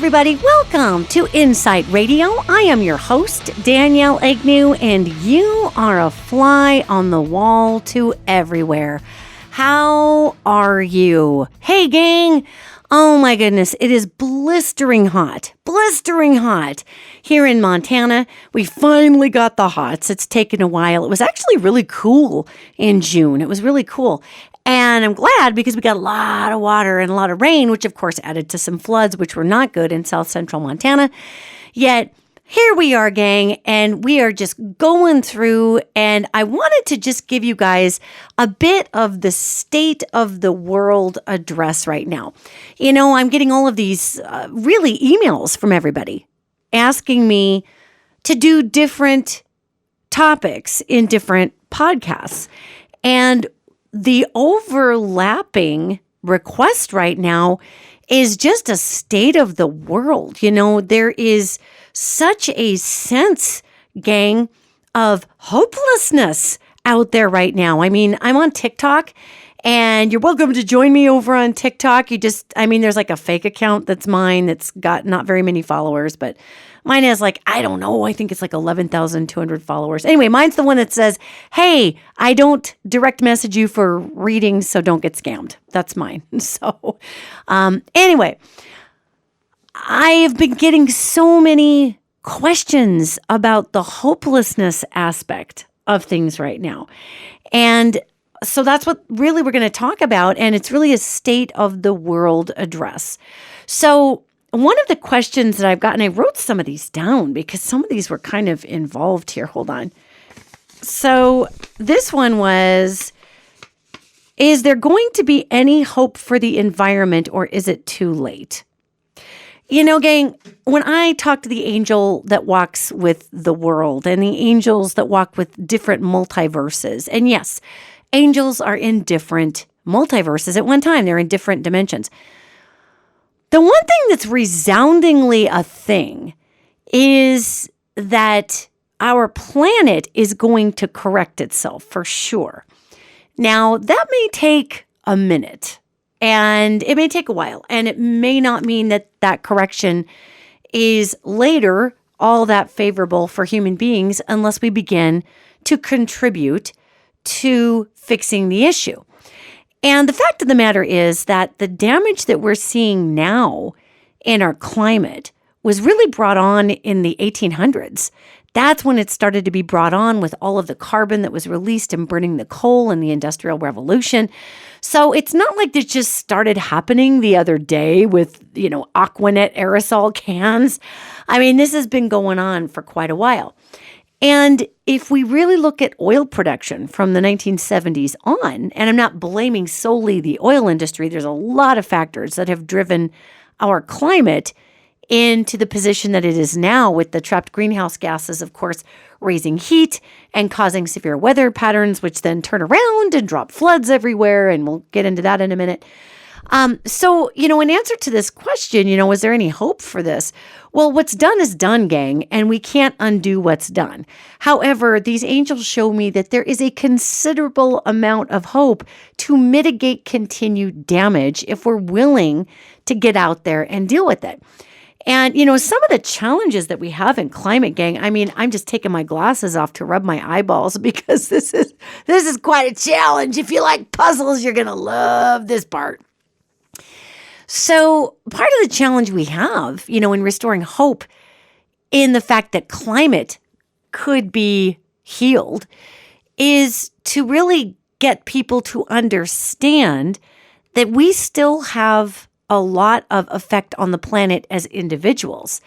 everybody. Welcome to InPsightRadio. I am your host, Danielle Egnew, and you are a fly on the wall to everywhere. How are you? Hey, gang. Oh my goodness, it is blistering hot here in Montana. We finally got the hots. It's taken a while. It was actually really cool in June. It was really cool. And I'm glad because we got a lot of water and a lot of rain, which of course added to some floods, which were not good in south central Montana. Yet here we are, gang, and we are just going through, and I wanted to just give you guys a bit of the state of the world address right now. You know, I'm getting all of these really emails from everybody asking me to do different topics in different podcasts. And the overlapping request right now is just a state of the world. You know, there is such a sense, gang, of hopelessness out there right now. I mean, I'm on TikTok, and you're welcome to join me over on TikTok. There's like a fake account that's mine that's got not very many followers, but mine has I think it's like 11,200 followers. Anyway, mine's the one that says, hey, I don't direct message you for readings, so don't get scammed. That's mine. So anyway, I have been getting so many questions about the hopelessness aspect of things right now. And so that's what really we're going to talk about. And it's really a state of the world address. So one of the questions that I've gotten, I wrote some of these down because some of these were kind of involved here. Hold on. So this one was, is there going to be any hope for the environment, or is it too late? You know, gang, when I talk to the angel that walks with the world and the angels that walk with different multiverses, and yes, angels are in different multiverses at one time. They're in different dimensions. The one thing that's resoundingly a thing is that our planet is going to correct itself for sure. Now, that may take a minute, and it may take a while, and it may not mean that that correction is later all that favorable for human beings unless we begin to contribute to fixing the issue. And the fact of the matter is that the damage that we're seeing now in our climate was really brought on in the 1800s. That's when it started to be brought on with all of the carbon that was released in burning the coal in the Industrial Revolution. So it's not like this just started happening the other day with, Aquanet aerosol cans. I mean, this has been going on for quite a while. And if we really look at oil production from the 1970s on, and I'm not blaming solely the oil industry, there's a lot of factors that have driven our climate into the position that it is now, with the trapped greenhouse gases, of course, raising heat and causing severe weather patterns, which then turn around and drop floods everywhere. And we'll get into that in a minute. So, in answer to this question, is there any hope for this? Well, what's done is done, gang, and we can't undo what's done. However, these angels show me that there is a considerable amount of hope to mitigate continued damage if we're willing to get out there and deal with it. And, some of the challenges that we have in climate, gang, I'm just taking my glasses off to rub my eyeballs because this is quite a challenge. If you like puzzles, you're going to love this part. So part of the challenge we have, in restoring hope in the fact that climate could be healed is to really get people to understand that we still have a lot of effect on the planet as individuals.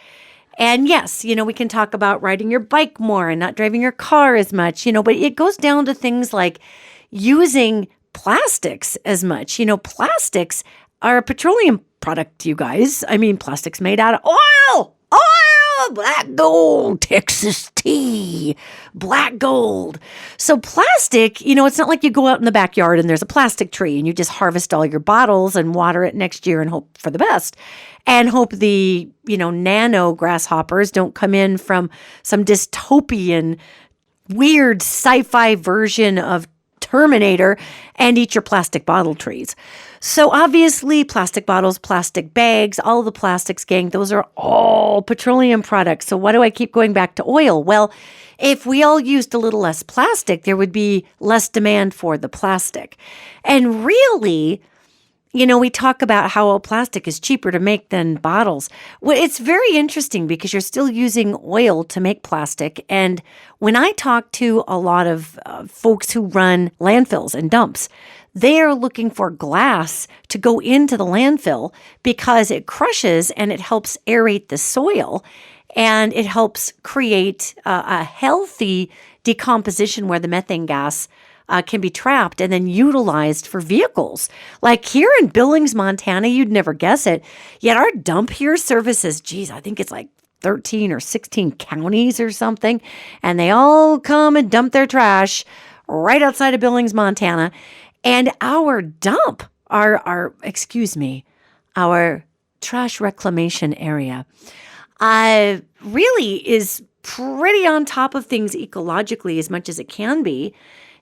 And yes, we can talk about riding your bike more and not driving your car as much, but it goes down to things like using plastics as much. Plastics are a petroleum product, you guys. Plastic's made out of oil, black gold, Texas tea, black gold. So plastic, it's not like you go out in the backyard and there's a plastic tree and you just harvest all your bottles and water it next year and hope for the best and hope the, nano grasshoppers don't come in from some dystopian, weird sci-fi version of Terminator and eat your plastic bottle trees. So obviously, plastic bottles, plastic bags, all the plastics, gang, those are all petroleum products. So why do I keep going back to oil? Well, if we all used a little less plastic, there would be less demand for the plastic. And really, we talk about how plastic is cheaper to make than bottles. Well, it's very interesting because you're still using oil to make plastic. And when I talk to a lot of folks who run landfills and dumps, they are looking for glass to go into the landfill because it crushes and it helps aerate the soil and it helps create a healthy decomposition where the methane gas can be trapped and then utilized for vehicles. Like here in Billings, Montana, you'd never guess it. Yet our dump here services, I think it's like 13 or 16 counties or something. And they all come and dump their trash right outside of Billings, Montana. And our dump, our trash reclamation area, really is pretty on top of things ecologically as much as it can be.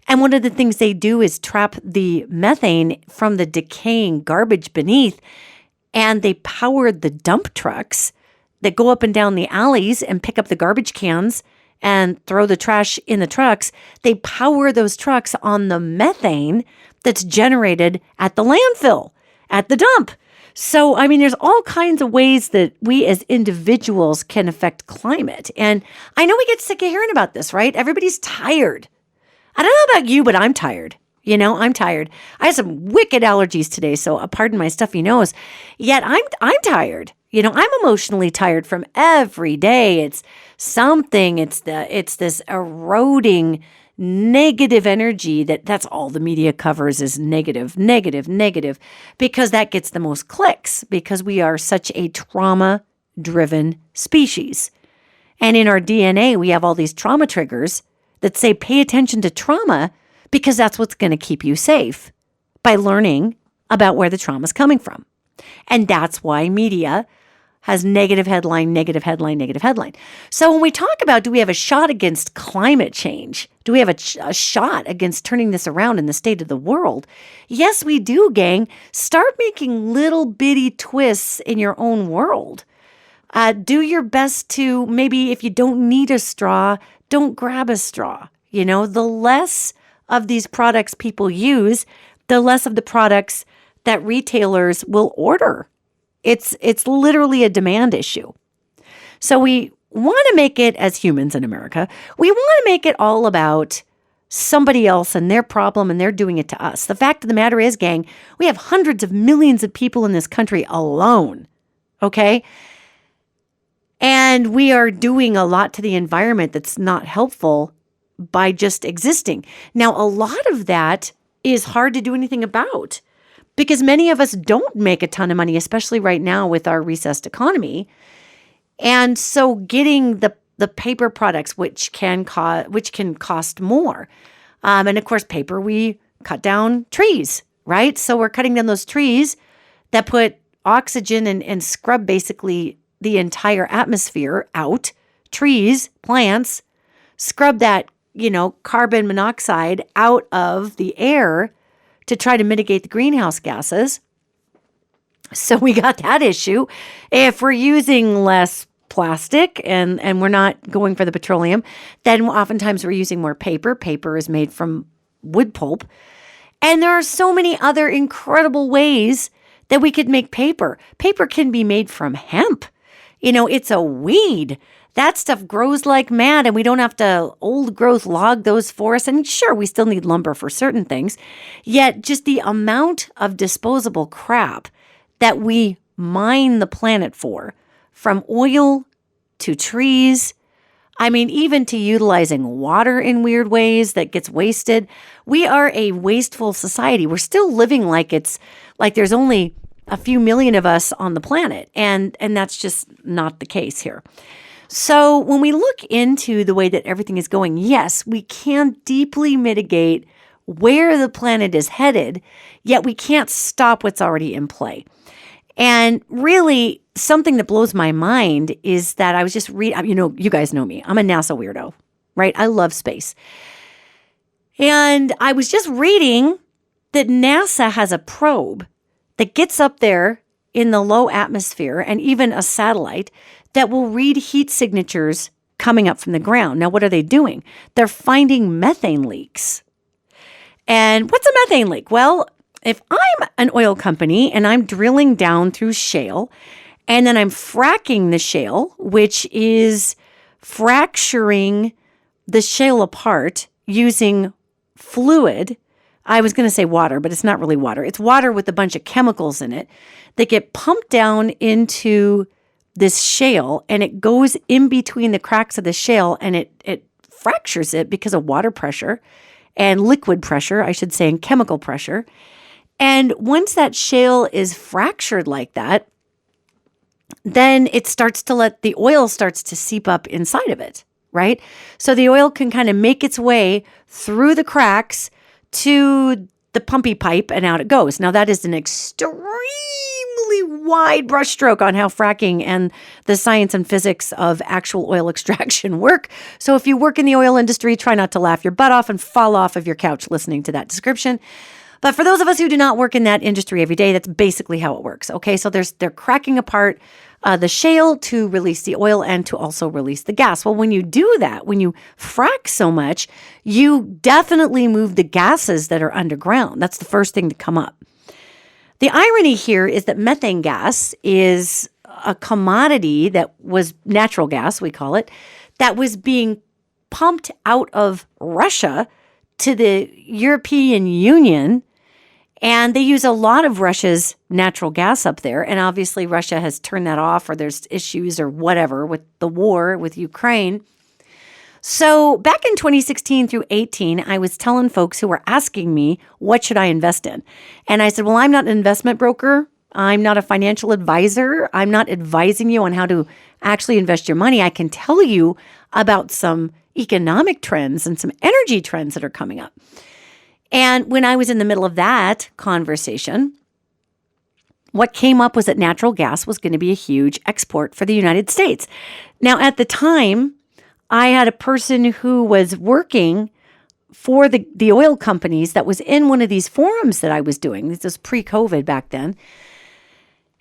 And one of the things they do is trap the methane from the decaying garbage beneath, and they power the dump trucks that go up and down the alleys and pick up the garbage cans and throw the trash in the trucks. They power those trucks on the methane that's generated at the landfill, at the dump. So, there's all kinds of ways that we as individuals can affect climate. And I know we get sick of hearing about this, right? Everybody's tired. I don't know about you, but I'm tired. I'm tired. I have some wicked allergies today, so pardon my stuffy nose. Yet I'm tired. I'm emotionally tired from every day. It's something. It's this eroding negative energy that's all the media covers is negative, because that gets the most clicks because we are such a trauma-driven species. And in our DNA, we have all these trauma triggers that say pay attention to trauma because that's what's going to keep you safe by learning about where the trauma is coming from. And that's why media has negative headline. So when we talk about do we have a shot against climate change? Do we have a shot against turning this around in the state of the world? Yes, we do, gang. Start making little bitty twists in your own world. Do your best to maybe if you don't need a straw, don't grab a straw. The less of these products people use, the less of the products that retailers will order. It's literally a demand issue. So we want to make it, as humans in America, we want to make it all about somebody else and their problem, and they're doing it to us. The fact of the matter is, gang, we have hundreds of millions of people in this country alone, okay? And we are doing a lot to the environment that's not helpful by just existing. Now, a lot of that is hard to do anything about because many of us don't make a ton of money, especially right now with our recessed economy. And so getting the paper products, which can cost more. And of course, paper, we cut down trees, right? So we're cutting down those trees that put oxygen and scrub basically the entire atmosphere out. Trees, plants, scrub that, carbon monoxide out of the air to try to mitigate the greenhouse gases. So we got that issue. If we're using less plastic and we're not going for the petroleum, then oftentimes we're using more paper. Paper is made from wood pulp. And there are so many other incredible ways that we could make paper. Paper can be made from hemp. It's a weed. That stuff grows like mad, and we don't have to old growth log those forests. And sure, we still need lumber for certain things. Yet just the amount of disposable crap that we mine the planet for, from oil to trees, even to utilizing water in weird ways that gets wasted. We are a wasteful society. We're still living like there's only a few million of us on the planet. And that's just not the case here. So when we look into the way that everything is going, yes, we can deeply mitigate where the planet is headed, yet we can't stop what's already in play. And really, something that blows my mind is that I was just reading, you guys know me. I'm a NASA weirdo, right? I love space. And I was just reading that NASA has a probe that gets up there in the low atmosphere and even a satellite that will read heat signatures coming up from the ground. Now, what are they doing? They're finding methane leaks. And what's a methane leak? Well, if I'm an oil company and I'm drilling down through shale and then I'm fracking the shale, which is fracturing the shale apart using fluid. I was going to say water, but it's not really water. It's water with a bunch of chemicals in it that get pumped down into this shale, and it goes in between the cracks of the shale, and it fractures it because of water pressure and liquid pressure, I should say, and chemical pressure. And once that shale is fractured like that, then it starts to let the oil starts to seep up inside of it, right? So the oil can kind of make its way through the cracks to the pumpy pipe, and out it goes. Now, that is an extremely wide brushstroke on how fracking and the science and physics of actual oil extraction work. So if you work in the oil industry, try not to laugh your butt off and fall off of your couch listening to that description. But for those of us who do not work in that industry every day, that's basically how it works. Okay, so they're cracking apart the shale to release the oil and to also release the gas. Well, when you do that, when you frack so much, you definitely move the gases that are underground. That's the first thing to come up. The irony here is that methane gas is a commodity that was natural gas, we call it, that was being pumped out of Russia to the European Union. And they use a lot of Russia's natural gas up there. And obviously Russia has turned that off, or there's issues or whatever with the war with Ukraine. So back in 2016 through 18, I was telling folks who were asking me, what should I invest in? And I said, well, I'm not an investment broker. I'm not a financial advisor. I'm not advising you on how to actually invest your money. I can tell you about some economic trends and some energy trends that are coming up. And when I was in the middle of that conversation, what came up was that natural gas was going to be a huge export for the United States. Now, at the time, I had a person who was working for the oil companies that was in one of these forums that I was doing. This was pre-COVID back then.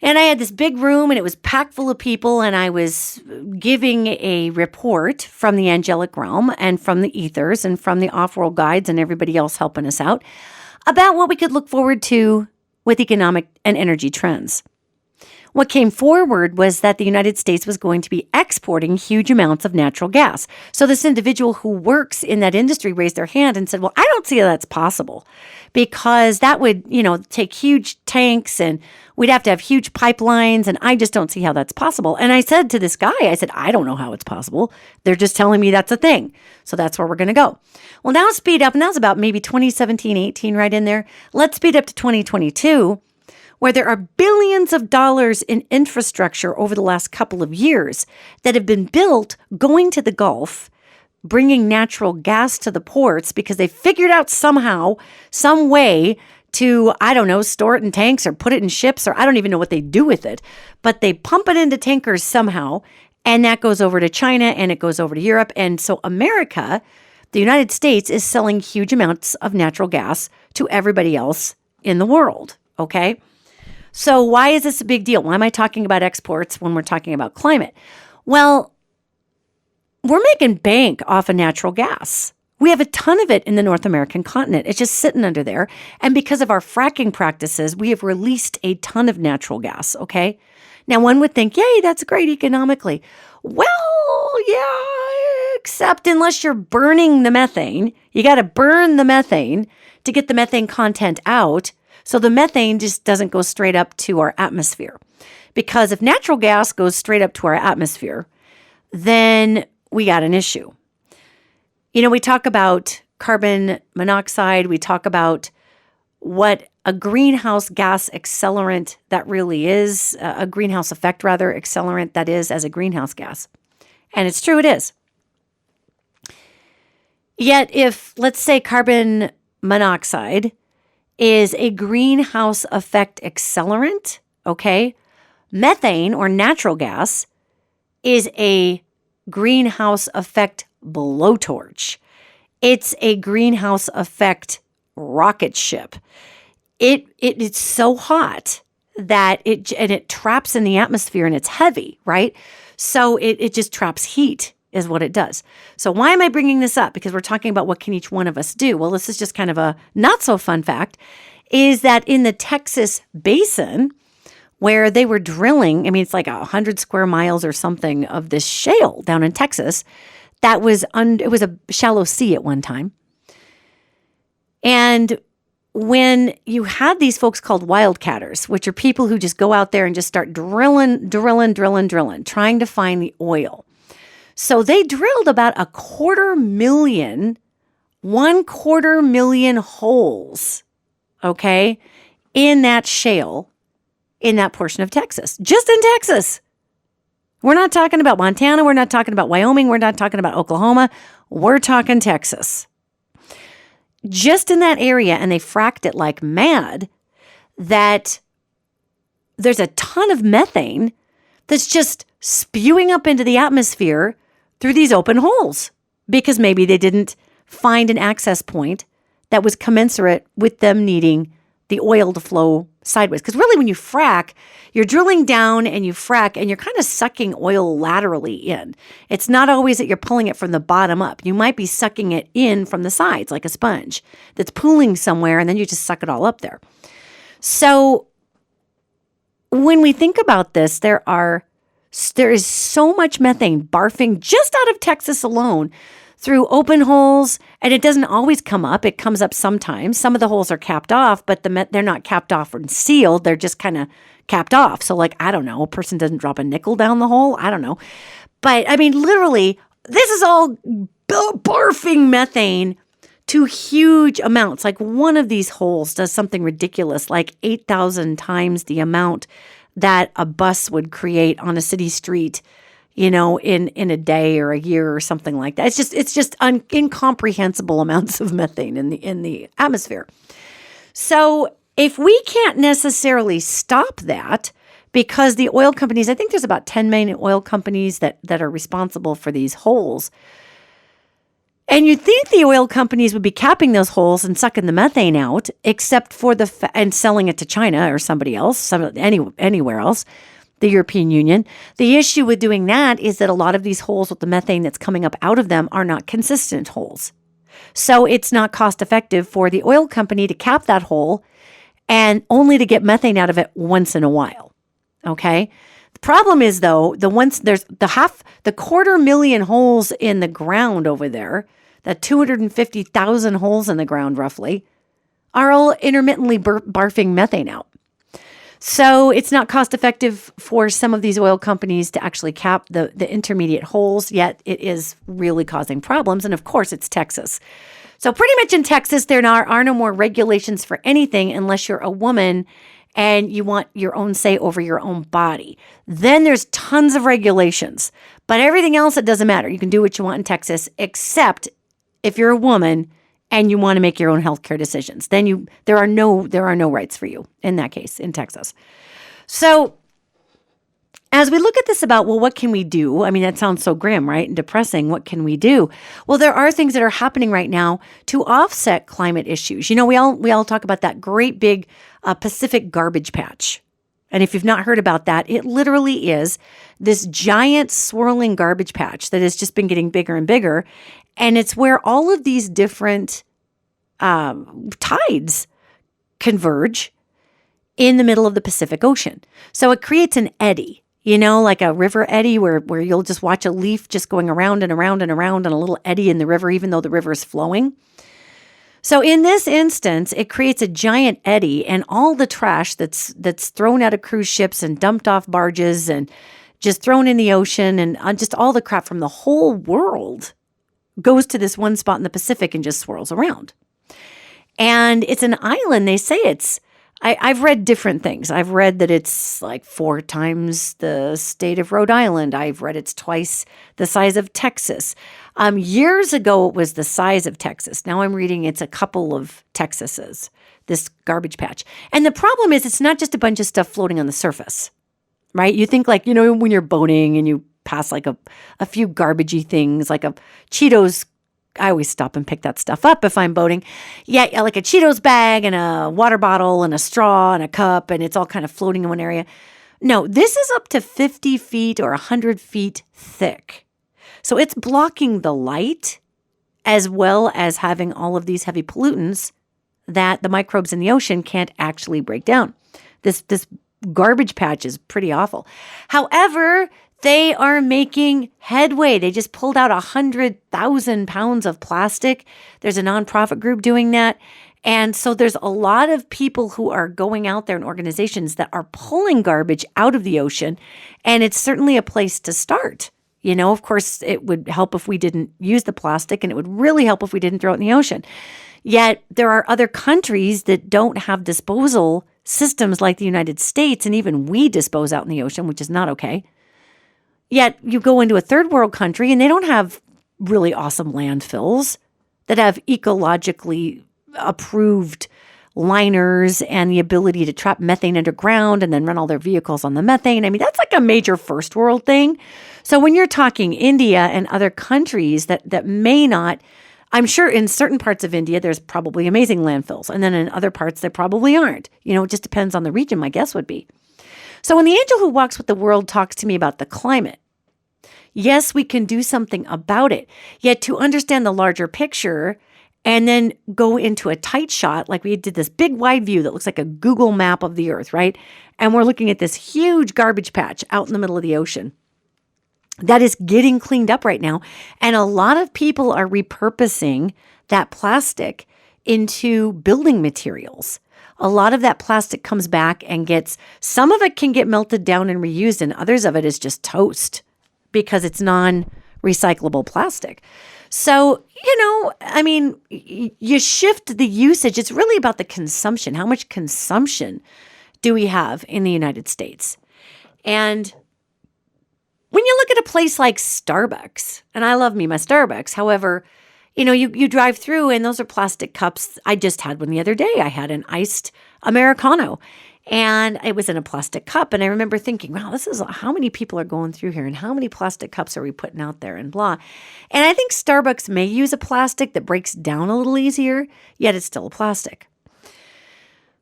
And I had this big room, and it was packed full of people, and I was giving a report from the angelic realm and from the ethers and from the off-world guides and everybody else helping us out about what we could look forward to with economic and energy trends. What came forward was that the United States was going to be exporting huge amounts of natural gas. So this individual who works in that industry raised their hand and said, well, I don't see how that's possible, because that would, take huge tanks and we'd have to have huge pipelines, and I just don't see how that's possible. And I said to this guy, I don't know how it's possible. They're just telling me that's a thing. So that's where we're going to go. Well, now speed up, and that was about maybe 2017, 18 right in there. Let's speed up to 2022. Where there are billions of dollars in infrastructure over the last couple of years that have been built going to the Gulf, bringing natural gas to the ports because they figured out somehow, some way to, store it in tanks or put it in ships, or I don't even know what they do with it, but they pump it into tankers somehow, and that goes over to China and it goes over to Europe. And so America, the United States, is selling huge amounts of natural gas to everybody else in the world, okay? So why is this a big deal? Why am I talking about exports when we're talking about climate? Well, we're making bank off of natural gas. We have a ton of it in the North American continent. It's just sitting under there. And because of our fracking practices, we have released a ton of natural gas, okay? Now, one would think, yay, that's great economically. Well, yeah, except unless you're burning the methane. You got to burn the methane to get the methane content out. So the methane just doesn't go straight up to our atmosphere. Because if natural gas goes straight up to our atmosphere, then we got an issue. We talk about carbon monoxide. We talk about what a greenhouse gas accelerant that really is, a greenhouse effect rather, accelerant that is as a greenhouse gas. And it's true, it is. Yet if, let's say, carbon monoxide is a greenhouse effect accelerant, okay? Methane, or natural gas, is a greenhouse effect blowtorch. It's a greenhouse effect rocket ship. It's so hot that it traps in the atmosphere, and it's heavy, right? So it just traps heat is what it does. So why am I bringing this up? Because we're talking about what can each one of us do. Well, this is just kind of a not so fun fact, is that in the Texas basin where they were drilling, I mean, it's like 100 square miles or something of this shale down in Texas, it was a shallow sea at one time. And when you had these folks called wildcatters, which are people who just go out there and just start drilling, trying to find the oil. So they drilled about 250,000 holes, okay, in that shale, in that portion of Texas, just in Texas. We're not talking about Montana. We're not talking about Wyoming. We're not talking about Oklahoma. We're talking Texas. Just in that area, and they fracked it like mad, that there's a ton of methane that's just spewing up into the atmosphere through these open holes because maybe they didn't find an access point that was commensurate with them needing the oil to flow sideways. Because really when you frack, you're drilling down and you frack and you're kind of sucking oil laterally in. It's not always that you're pulling it from the bottom up. You might be sucking it in from the sides like a sponge that's pooling somewhere, and then you just suck it all up there. So when we think about this, there is so much methane barfing just out of Texas alone through open holes, and it doesn't always come up. It comes up sometimes. Some of the holes are capped off, but they're not capped off and sealed. They're just kind of capped off. So like, I don't know, a person doesn't drop a nickel down the hole. I don't know. But I mean, literally, this is all barfing methane to huge amounts. Like one of these holes does something ridiculous, like 8,000 times the amount that a bus would create on a city street, in a day or a year or something like that. It's just incomprehensible amounts of methane in the atmosphere. So if we can't necessarily stop that, because the oil companies, I think there's about 10 main oil companies that are responsible for these holes. And you'd think the oil companies would be capping those holes and sucking the methane out, except for and selling it to China or somebody else, anywhere else, the European Union. The issue with doing that is that a lot of these holes with the methane that's coming up out of them are not consistent holes. So it's not cost effective for the oil company to cap that hole and only to get methane out of it once in a while. Okay? The problem is though, there's the 250,000 holes in the ground over there, that 250,000 holes in the ground roughly, are all intermittently barfing methane out. So it's not cost effective for some of these oil companies to actually cap the intermediate holes, yet it is really causing problems. And of course, it's Texas. So pretty much in Texas, there are no more regulations for anything unless you're a woman and you want your own say over your own body. Then there's tons of regulations. But everything else, it doesn't matter. You can do what you want in Texas, except if you're a woman and you want to make your own healthcare decisions. Then there are no rights for you in that case in Texas. So as we look at this about, well, what can we do? I mean, that sounds so grim, right? And depressing. What can we do? Well, there are things that are happening right now to offset climate issues. We all talk about that great big Pacific garbage patch. And if you've not heard about that, it literally is this giant swirling garbage patch that has just been getting bigger and bigger. And it's where all of these different tides converge in the middle of the Pacific Ocean. So it creates an eddy, like a river eddy where you'll just watch a leaf just going around and around and around on a little eddy in the river, even though the river is flowing. So in this instance, it creates a giant eddy, and all the trash that's thrown out of cruise ships and dumped off barges and just thrown in the ocean and just all the crap from the whole world goes to this one spot in the Pacific and just swirls around. And it's an island. They say I've read different things. I've read that it's like 4 times the state of Rhode Island. I've read it's twice the size of Texas. Years ago, it was the size of Texas. Now I'm reading it's a couple of Texases, this garbage patch. And the problem is it's not just a bunch of stuff floating on the surface, right? You think like, when you're boating and you pass like a few garbagey things, like a Cheetos I always stop and pick that stuff up if I'm boating. Yeah, like a Cheetos bag and a water bottle and a straw and a cup, and it's all kind of floating in one area. No, this is up to 50 feet or 100 feet thick. So it's blocking the light as well as having all of these heavy pollutants that the microbes in the ocean can't actually break down. This garbage patch is pretty awful. However, they are making headway. They just pulled out 100,000 pounds of plastic. There's a nonprofit group doing that. And so there's a lot of people who are going out there and organizations that are pulling garbage out of the ocean. And it's certainly a place to start. You know, of course, it would help if we didn't use the plastic, and it would really help if we didn't throw it in the ocean. Yet there are other countries that don't have disposal systems like the United States, and even we dispose out in the ocean, which is not okay. Yet you go into a third world country and they don't have really awesome landfills that have ecologically approved liners and the ability to trap methane underground and then run all their vehicles on the methane. I mean, that's like a major first world thing. So when you're talking India and other countries that may not, I'm sure in certain parts of India, there's probably amazing landfills. And then in other parts, there probably aren't. You know, it just depends on the region, my guess would be. So when the angel who walks with the world talks to me about the climate, yes, we can do something about it. Yet to understand the larger picture and then go into a tight shot, like we did this big wide view that looks like a Google map of the earth, right? And we're looking at this huge garbage patch out in the middle of the ocean that is getting cleaned up right now. And a lot of people are repurposing that plastic into building materials. A lot of that plastic comes back and some of it can get melted down and reused, and others of it is just toast because it's non-recyclable plastic. So, you know, I mean, you shift the usage. It's really about the consumption. How much consumption do we have in the United States? And when you look at a place like Starbucks, and I love me my Starbucks, however, you know, you drive through and those are plastic cups. I just had one the other day. I had an iced Americano and it was in a plastic cup. And I remember thinking, wow, this is how many people are going through here and how many plastic cups are we putting out there and blah. And I think Starbucks may use a plastic that breaks down a little easier, yet it's still a plastic.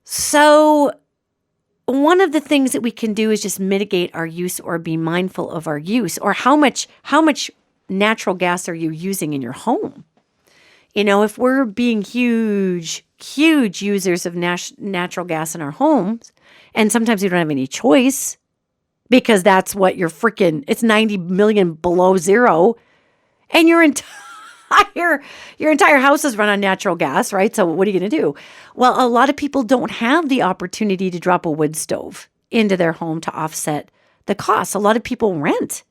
So one of the things that we can do is just mitigate our use or be mindful of our use, or how much natural gas are you using in your home? You know, if we're being huge users of natural gas in our homes, and sometimes we don't have any choice because that's what it's 90 million below zero, and your entire house is run on natural gas, right? So what are you going to do? Well, a lot of people don't have the opportunity to drop a wood stove into their home to offset the costs. A lot of people rent.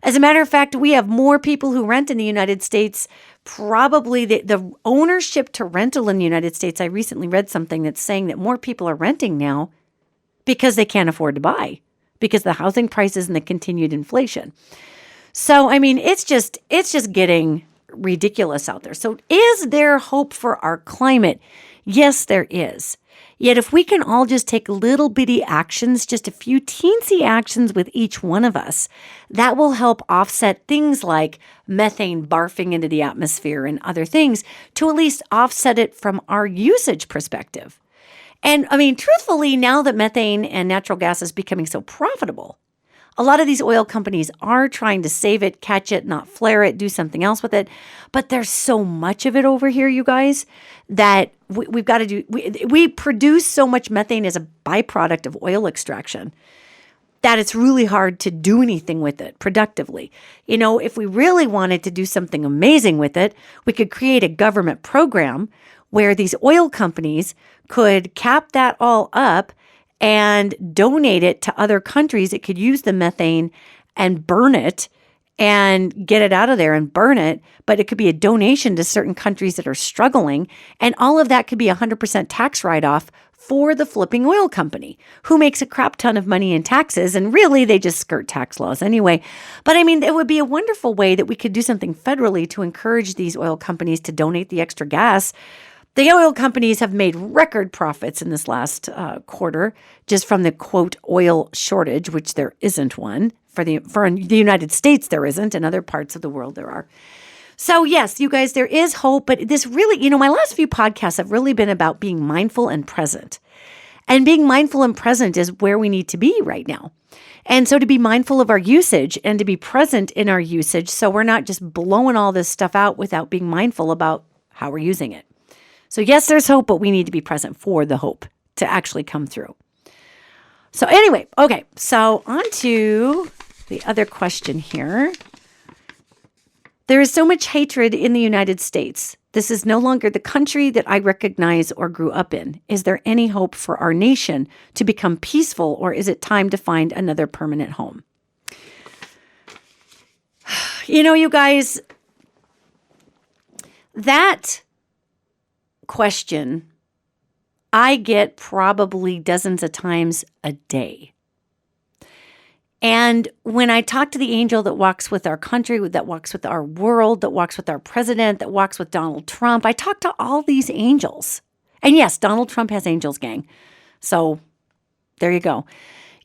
As a matter of fact, we have more people who rent in the United States. Probably the ownership to rental in the United States, I recently read something that's saying that more people are renting now because they can't afford to buy, because of the housing prices and the continued inflation. So, I mean, it's just getting ridiculous out there. So is there hope for our climate? Yes, there is. Yet if we can all just take little bitty actions, just a few teensy actions with each one of us, that will help offset things like methane barfing into the atmosphere and other things, to at least offset it from our usage perspective. And I mean, truthfully, now that methane and natural gas is becoming so profitable, a lot of these oil companies are trying to save it, catch it, not flare it, do something else with it. But there's so much of it over here, you guys, that we've got to do. We produce so much methane as a byproduct of oil extraction that it's really hard to do anything with it productively. You know, if we really wanted to do something amazing with it, we could create a government program where these oil companies could cap that all up and donate it to other countries that could use the methane and burn it and get it out of there and burn it. But it could be a donation to certain countries that are struggling. And all of that could be 100% tax write-off for the flipping oil company, who makes a crap ton of money in taxes. And really, they just skirt tax laws anyway. But I mean, it would be a wonderful way that we could do something federally to encourage these oil companies to donate the extra gas. The oil companies have made record profits in this last quarter, just from the quote oil shortage, which there isn't one. For the United States, there isn't. In other parts of the world, there are. So yes, you guys, there is hope, but this really, my last few podcasts have really been about being mindful and present. And being mindful and present is where we need to be right now. And so to be mindful of our usage and to be present in our usage, so we're not just blowing all this stuff out without being mindful about how we're using it. So yes, there's hope, but we need to be present for the hope to actually come through. So anyway, okay, so on to the other question here. There is so much hatred in the United States. This is no longer the country that I recognize or grew up in. Is there any hope for our nation to become peaceful, or is it time to find another permanent home? You guys, that question I get probably dozens of times a day. And when I talk to the angel that walks with our country, that walks with our world, that walks with our president, that walks with Donald Trump, I talk to all these angels. And yes, Donald Trump has angels, gang. So there you go.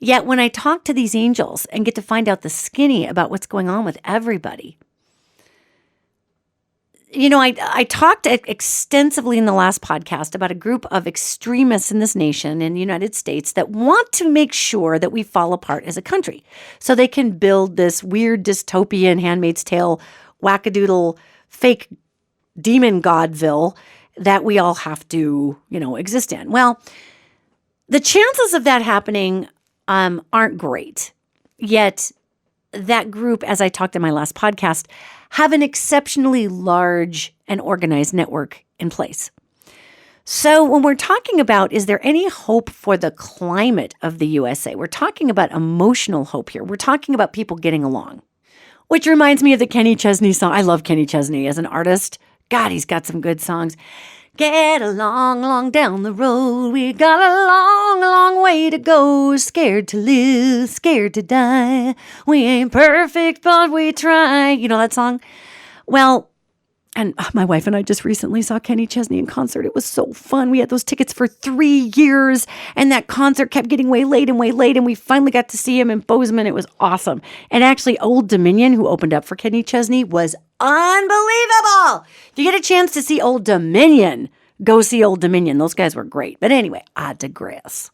Yet when I talk to these angels and get to find out the skinny about what's going on with everybody, I talked extensively in the last podcast about a group of extremists in this nation, in the United States, that want to make sure that we fall apart as a country so they can build this weird dystopian Handmaid's Tale wackadoodle fake demon godville that we all have to, exist in. Well, the chances of that happening aren't great. Yet that group, as I talked in my last podcast, have an exceptionally large and organized network in place. So when we're talking about, is there any hope for the climate of the USA? We're talking about emotional hope here. We're talking about people getting along, which reminds me of the Kenny Chesney song. I love Kenny Chesney as an artist. God, he's got some good songs. Get along, along down the road. We got a long, long way to go. Scared to live, scared to die. We ain't perfect, but we try. You know that song? Well, and my wife and I just recently saw Kenny Chesney in concert. It was so fun. We had those tickets for 3 years, and that concert kept getting way late, and we finally got to see him in Bozeman. It was awesome. And actually, Old Dominion, who opened up for Kenny Chesney, was unbelievable. If you get a chance to see Old Dominion, go see Old Dominion. Those guys were great. But anyway, I digress.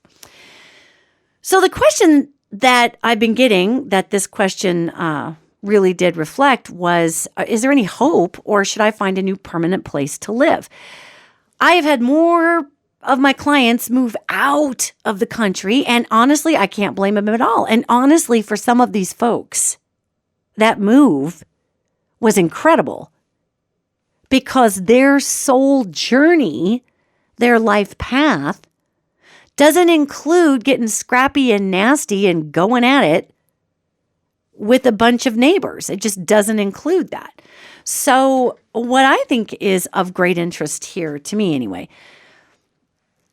So the question that I've been getting, that this question really did reflect, was, is there any hope, or should I find a new permanent place to live? I have had more of my clients move out of the country, and honestly, I can't blame them at all. And honestly, for some of these folks, that move was incredible because their soul journey, their life path, doesn't include getting scrappy and nasty and going at it with a bunch of neighbors. It just doesn't include that. So what I think is of great interest here, to me anyway,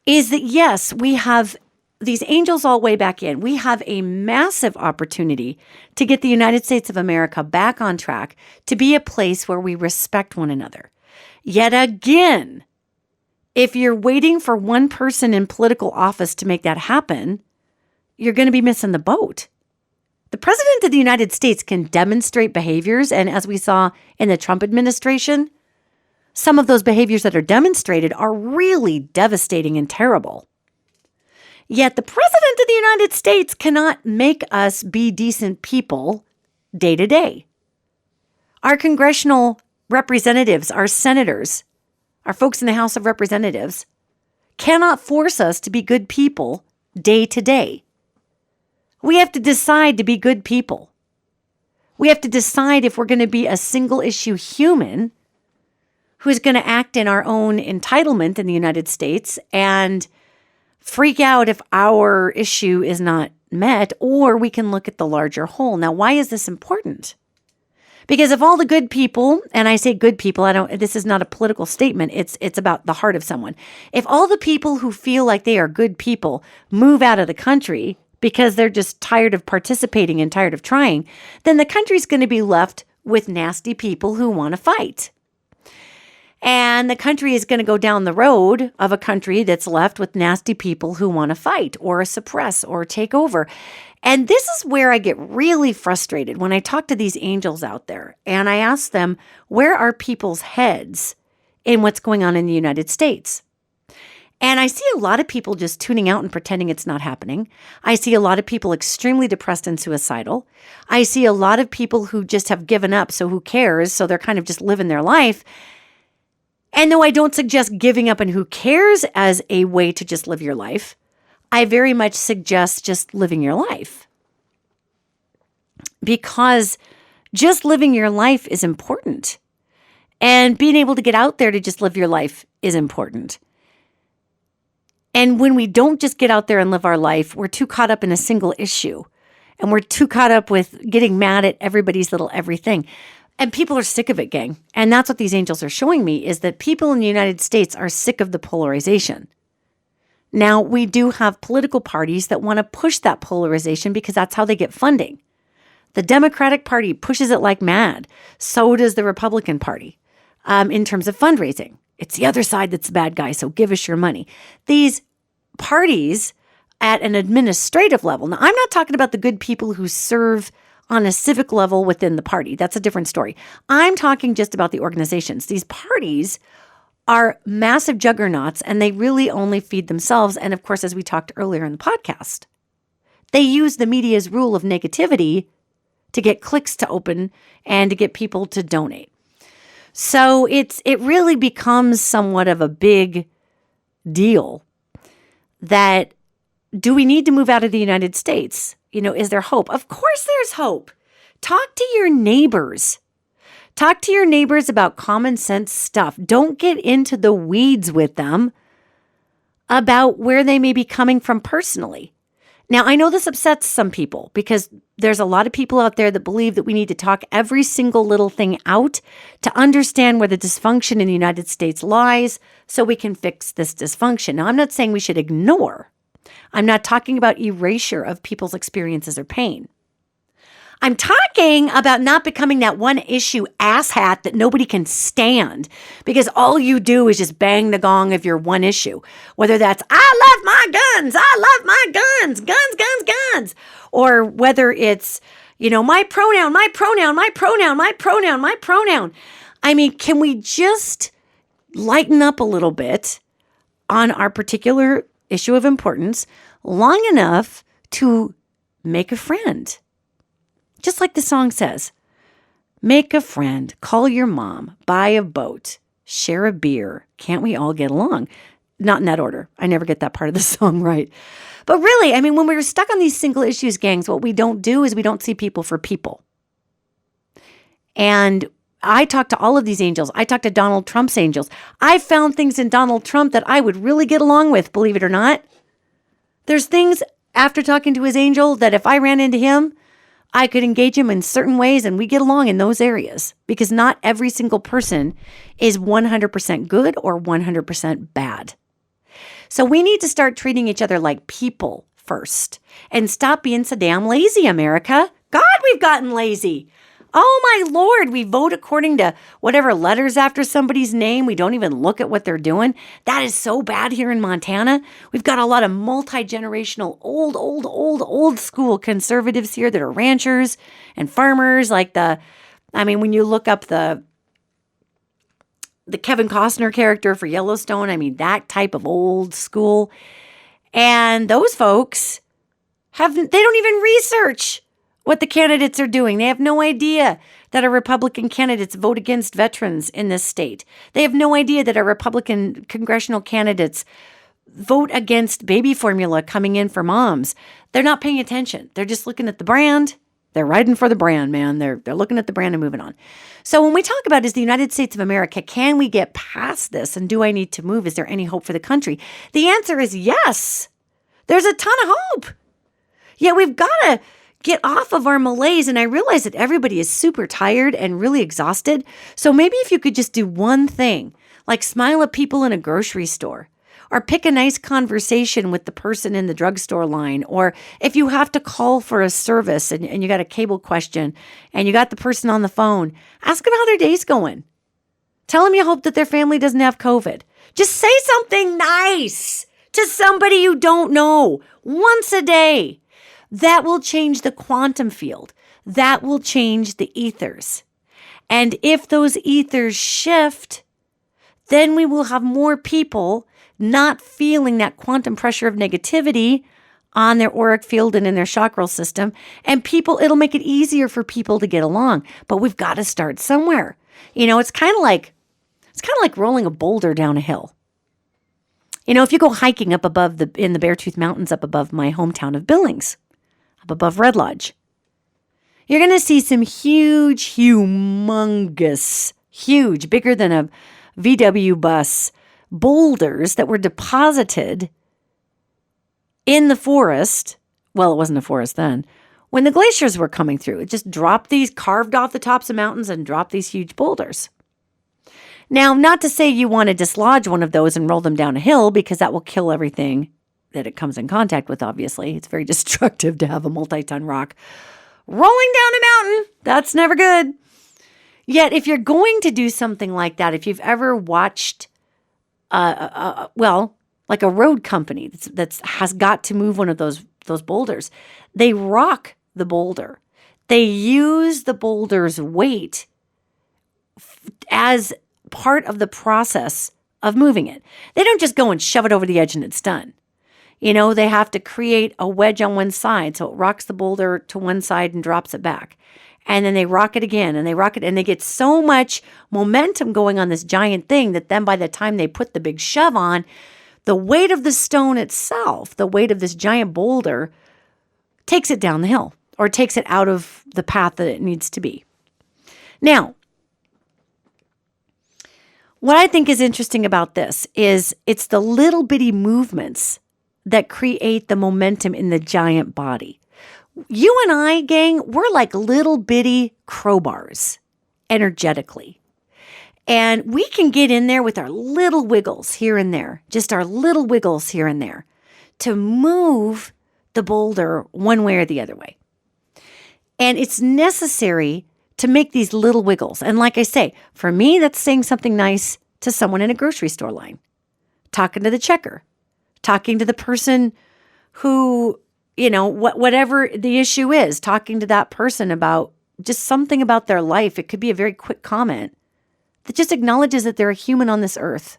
is that yes, we have these angels all way back in. We have a massive opportunity to get the United States of America back on track, to be a place where we respect one another. Yet again, if you're waiting for one person in political office to make that happen, you're going to be missing the boat. The president of the United States can demonstrate behaviors, and as we saw in the Trump administration, some of those behaviors that are demonstrated are really devastating and terrible. Yet the president of the United States cannot make us be decent people day to day. Our congressional representatives, our senators, our folks in the House of Representatives cannot force us to be good people day to day. We have to decide to be good people. We have to decide if we're going to be a single issue human who's going to act in our own entitlement in the United States and freak out if our issue is not met, or we can look at the larger whole. Now, why is this important? Because if all the good people, and I say good people, this is not a political statement, it's about the heart of someone. If all the people who feel like they are good people move out of the country because they're just tired of participating and tired of trying, then the country's going to be left with nasty people who want to fight. And the country is going to go down the road of a country that's left with nasty people who want to fight or suppress or take over. And this is where I get really frustrated when I talk to these angels out there and I ask them, where are people's heads in what's going on in the United States? And I see a lot of people just tuning out and pretending it's not happening. I see a lot of people extremely depressed and suicidal. I see a lot of people who just have given up, so who cares? So they're kind of just living their life. And though I don't suggest giving up and who cares as a way to just live your life, I very much suggest just living your life. Because just living your life is important. And being able to get out there to just live your life is important. And when we don't just get out there and live our life, we're too caught up in a single issue. And we're too caught up with getting mad at everybody's little everything. And people are sick of it, gang. And that's what these angels are showing me, is that people in the United States are sick of the polarization. Now, we do have political parties that want to push that polarization because that's how they get funding. The Democratic Party pushes it like mad. So does the Republican Party in terms of fundraising. It's the other side that's the bad guy, so give us your money. These parties at an administrative level, now I'm not talking about the good people who serve on a civic level within the party. That's a different story. I'm talking just about the organizations. These parties are massive juggernauts, and they really only feed themselves. And of course, as we talked earlier in the podcast, they use the media's rule of negativity to get clicks to open and to get people to donate. So it really becomes somewhat of a big deal that, do we need to move out of the United States? Is there hope? Of course there's hope. Talk to your neighbors. Talk to your neighbors about common sense stuff. Don't get into the weeds with them about where they may be coming from personally. Now, I know this upsets some people because there's a lot of people out there that believe that we need to talk every single little thing out to understand where the dysfunction in the United States lies so we can fix this dysfunction. Now, I'm not saying we should ignore. I'm not talking about erasure of people's experiences or pain. I'm talking about not becoming that one issue asshat that nobody can stand because all you do is just bang the gong of your one issue. Whether that's, I love my guns, guns. Or whether it's, my pronoun. I mean, can we just lighten up a little bit on our particular issue of importance long enough to make a friend? Just like the song says, make a friend, call your mom, buy a boat, share a beer. Can't we all get along? Not in that order. I never get that part of the song right. But really, I mean, when we're stuck on these single issues, gangs, what we don't do is we don't see people for people. And I talk to all of these angels. I talk to Donald Trump's angels. I found things in Donald Trump that I would really get along with, believe it or not. There's things after talking to his angel that if I ran into him, I could engage him in certain ways and we get along in those areas because not every single person is 100% good or 100% bad. So we need to start treating each other like people first and stop being so damn lazy, America. God, we've gotten lazy. Oh my Lord, we vote according to whatever letters after somebody's name. We don't even look at what they're doing. That is so bad here in Montana. We've got a lot of multi-generational, old school conservatives here that are ranchers and farmers. When you look up the Kevin Costner character for Yellowstone, I mean, that type of old school. And those folks they don't even research what the candidates are doing. They have no idea that our Republican candidates vote against veterans in this state. They have no idea that our Republican congressional candidates vote against baby formula coming in for moms. They're not paying attention. They're just looking at the brand. They're riding for the brand, man. They're looking at the brand and moving on. So when we talk about is the United States of America, can we get past this? And do I need to move? Is there any hope for the country? The answer is yes. There's a ton of hope. Yeah, we've got to get off of our malaise. And I realize that everybody is super tired and really exhausted. So maybe if you could just do one thing, like smile at people in a grocery store, or pick a nice conversation with the person in the drugstore line, or if you have to call for a service and you got a cable question and you got the person on the phone, ask them how their day's going. Tell them you hope that their family doesn't have COVID. Just say something nice to somebody you don't know once a day. That will change the quantum field. That will change the ethers. And if those ethers shift, then we will have more people not feeling that quantum pressure of negativity on their auric field and in their chakral system. And it'll make it easier for people to get along. But we've got to start somewhere. It's kind of like rolling a boulder down a hill. If you go hiking up above in the Beartooth Mountains up above my hometown of Billings, up above Red Lodge, you're going to see some humongous, bigger than a VW bus boulders that were deposited in the forest. Well, it wasn't a forest then. When the glaciers were coming through, it just carved off the tops of mountains and dropped these huge boulders. Now, not to say you want to dislodge one of those and roll them down a hill, because that will kill everything that it comes in contact with, obviously. It's very destructive to have a multi-ton rock rolling down a mountain. That's never good. Yet, if you're going to do something like that, if you've ever watched, like a road company that has got to move one of those boulders, they rock the boulder. They use the boulder's weight as part of the process of moving it. They don't just go and shove it over the edge and it's done. They have to create a wedge on one side, so it rocks the boulder to one side and drops it back. And then they rock it again, and they rock it, and they get so much momentum going on this giant thing that then by the time they put the big shove on, the weight of the stone itself, the weight of this giant boulder, takes it down the hill or takes it out of the path that it needs to be. Now, what I think is interesting about this is it's the little bitty movements that create the momentum in the giant body. You and I, gang, we're like little bitty crowbars energetically. And we can get in there with our little wiggles here and there, just our little wiggles here and there, to move the boulder one way or the other way. And it's necessary to make these little wiggles. And like I say, for me, that's saying something nice to someone in a grocery store line, talking to the checker, talking to the person who, whatever the issue is, talking to that person about just something about their life. It could be a very quick comment that just acknowledges that they're a human on this earth,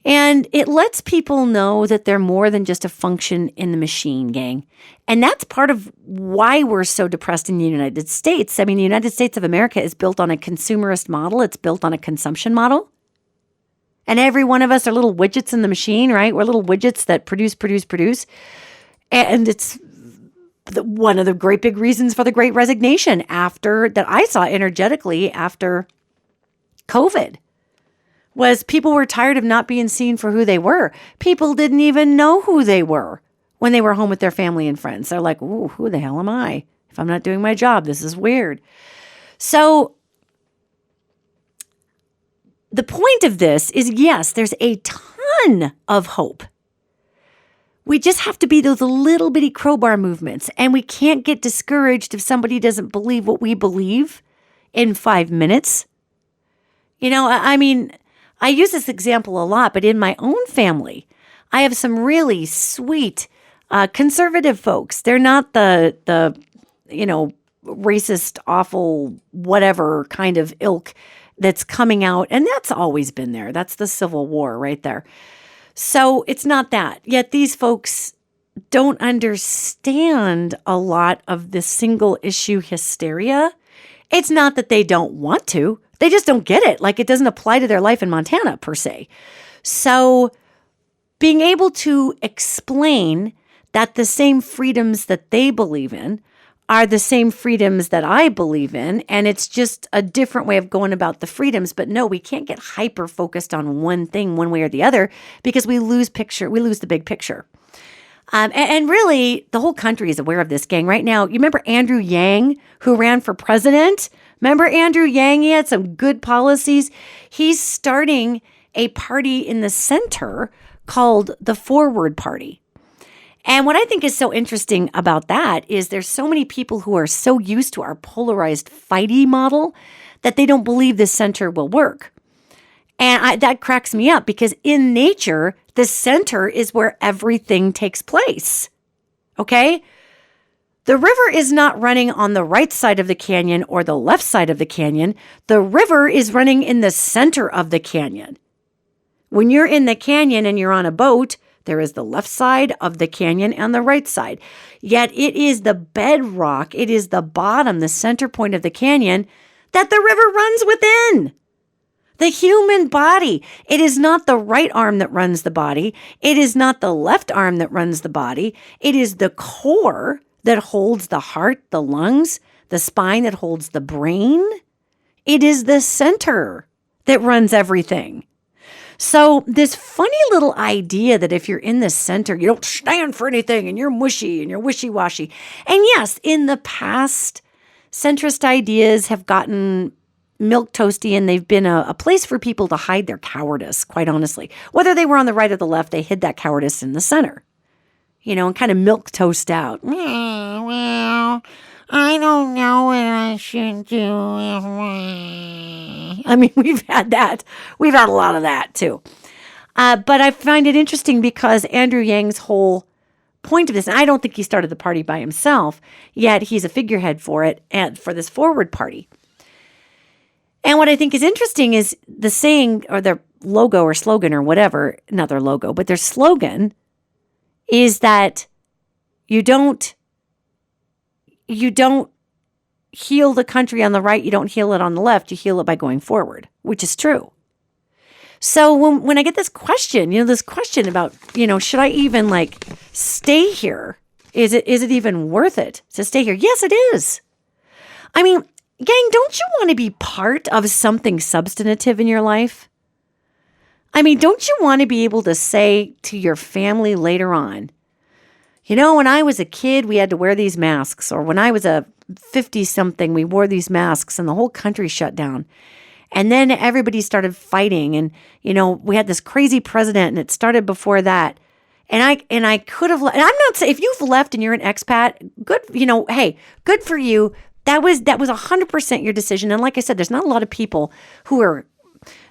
And it lets people know that they're more than just a function in the machine, gang. And that's part of why we're so depressed in the United States. I mean, the United States of America is built on a consumerist model. It's built on a consumption model. And every one of us are little widgets in the machine, right? We're little widgets that produce. And it's one of the great big reasons for the Great Resignation that I saw energetically after COVID. Was people were tired of not being seen for who they were. People didn't even know who they were when they were home with their family and friends. They're like, ooh, who the hell am I? If I'm not doing my job, this is weird. So the point of this is, yes, there's a ton of hope. We just have to be those little bitty crowbar movements. And we can't get discouraged if somebody doesn't believe what we believe in 5 minutes. I use this example a lot, but in my own family, I have some really sweet conservative folks. They're not the racist, awful, whatever kind of ilk that's coming out. And that's always been there. That's the Civil War right there. So it's not that. Yet these folks don't understand a lot of the single issue hysteria. It's not that they don't want to. They just don't get it. Like, it doesn't apply to their life in Montana per se. So being able to explain that the same freedoms that they believe in are the same freedoms that I believe in, and it's just a different way of going about the freedoms. But no, we can't get hyper focused on one thing one way or the other, because we lose the big picture. And really, the whole country is aware of this, gang. Right now, you remember Andrew Yang, who ran for president? Remember Andrew Yang? He had some good policies. He's starting a party in the center called the Forward Party. And what I think is so interesting about that is there's so many people who are so used to our polarized fighty model that they don't believe this center will work. And that cracks me up because in nature, the center is where everything takes place. Okay? The river is not running on the right side of the canyon or the left side of the canyon. The river is running in the center of the canyon. When you're in the canyon and you're on a boat, there is the left side of the canyon and the right side. Yet it is the bedrock, it is the bottom, the center point of the canyon that the river runs within. The human body. It is not the right arm that runs the body. It is not the left arm that runs the body. It is the core that holds the heart, the lungs, the spine that holds the brain. It is the center that runs everything. So this funny little idea that if you're in the center, you don't stand for anything and you're mushy and you're wishy-washy. And yes, in the past, centrist ideas have gotten milquetoasty and they've been a place for people to hide their cowardice, quite honestly. Whether they were on the right or the left, they hid that cowardice in the center. And kind of milquetoast out. Well, I don't know what I should do. I mean, we've had that. We've had a lot of that, too. But I find it interesting because Andrew Yang's whole point of this, and I don't think he started the party by himself, yet he's a figurehead for it and for this forward party. And what I think is interesting is the saying or their logo or slogan or whatever, not their logo, but their slogan is that you don't heal the country on the right, you don't heal it on the left, you heal it by going forward, which is true. So when I get this question about, should I even stay here? Is it even worth it to stay here? Yes, it is. I mean, gang, don't you want to be part of something substantive in your life? I mean, don't you want to be able to say to your family later on, when I was a kid, we had to wear these masks, or when I was a 50-something, we wore these masks and the whole country shut down. And then everybody started fighting and, we had this crazy president and it started before that. And I could have, and I'm not saying if you've left and you're an expat, good, hey, good for you. That was 100% your decision. And like I said, there's not a lot of people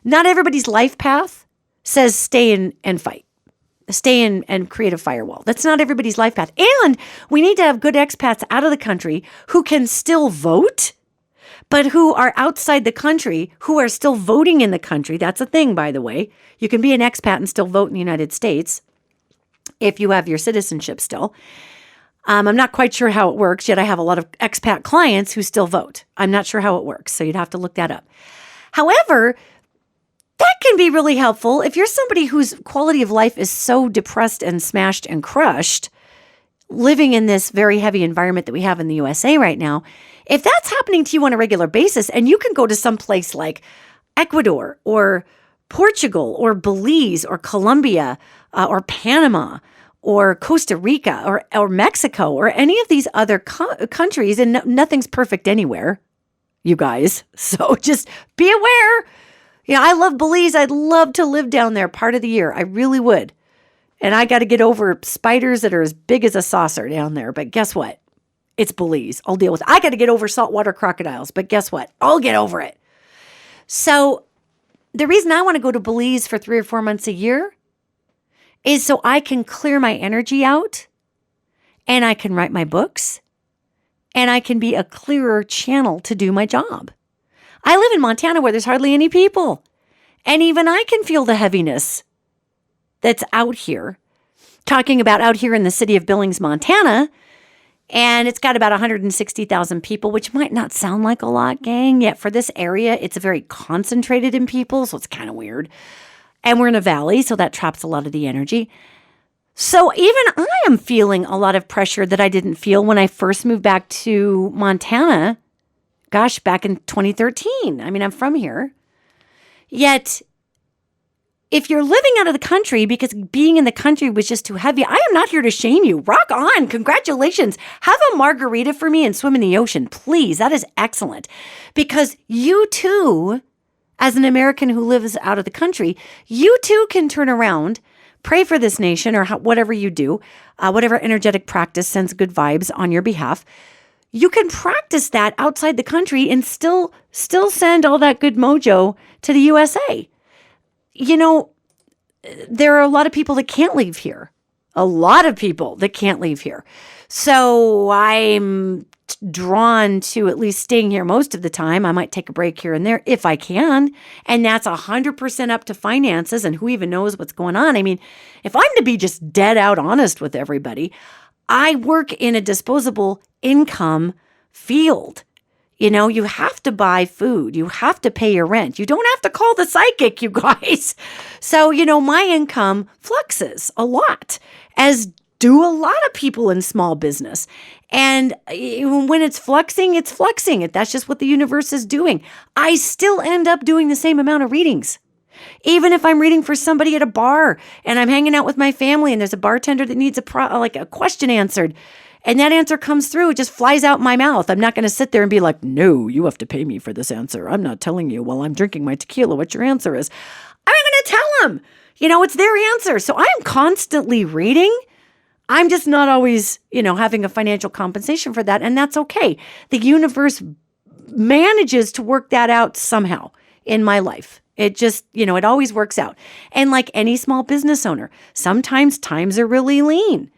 not everybody's life path says stay in and fight. Stay in and create a firewall. That's not everybody's life path. And we need to have good expats out of the country who can still vote, but who are outside the country, who are still voting in the country. That's a thing, by the way. You can be an expat and still vote in the United States if you have your citizenship still. I'm not quite sure how it works, yet I have a lot of expat clients who still vote. I'm not sure how it works, so you'd have to look that up. However, that can be really helpful if you're somebody whose quality of life is so depressed and smashed and crushed, living in this very heavy environment that we have in the USA right now. If that's happening to you on a regular basis, and you can go to some place like Ecuador or Portugal or Belize or Colombia or Panama or Costa Rica or Mexico or any of these other countries, and nothing's perfect anywhere, you guys. So just be aware. I love Belize. I'd love to live down there part of the year. I really would. And I got to get over spiders that are as big as a saucer down there. But guess what? It's Belize. I'll deal with it. I got to get over saltwater crocodiles. But guess what? I'll get over it. So the reason I want to go to Belize for 3 or 4 months a year is so I can clear my energy out and I can write my books and I can be a clearer channel to do my job. I live in Montana where there's hardly any people. And even I can feel the heaviness that's out here. Talking about out here in the city of Billings, Montana. And it's got about 160,000 people, which might not sound like a lot, gang. Yet for this area, it's very concentrated in people. So it's kind of weird. And we're in a valley, so that traps a lot of the energy. So even I am feeling a lot of pressure that I didn't feel when I first moved back to Montana. Gosh, back in 2013. I mean, I'm from here. Yet, if you're living out of the country because being in the country was just too heavy, I am not here to shame you. Rock on. Congratulations. Have a margarita for me and swim in the ocean, please. That is excellent. Because you too, as an American who lives out of the country, you too can turn around, pray for this nation or whatever you do, whatever energetic practice sends good vibes on your behalf. you can practice that outside the country and still send all that good mojo to the USA. You know, there are a lot of people that can't leave here. A lot of people that can't leave here. So I'm drawn to at least staying here most of the time. I might take a break here and there if I can. And that's 100% up to finances and who even knows what's going on. I mean, if I'm to be just dead out honest with everybody, I work in a disposable income field. You know, you have to buy food. You have to pay your rent. You don't have to call the psychic, you guys. So, you know, my income fluxes a lot, as do a lot of people in small business. And when it's fluxing, it's fluxing. That's just what the universe is doing. I still end up doing the same amount of readings. Even if I'm reading for somebody at a bar and I'm hanging out with my family and there's a bartender that needs a question answered, and that answer comes through, it just flies out my mouth. I'm not going to sit there and be like, no, you have to pay me for this answer. I'm not telling you while I'm drinking my tequila what your answer is. I'm going to tell them, you know, it's their answer. So I'm constantly reading. I'm just not always, you know, having a financial compensation for that. And that's okay. The universe manages to work that out somehow in my life. It just, you know, it always works out. And like any small business owner, sometimes times are really lean.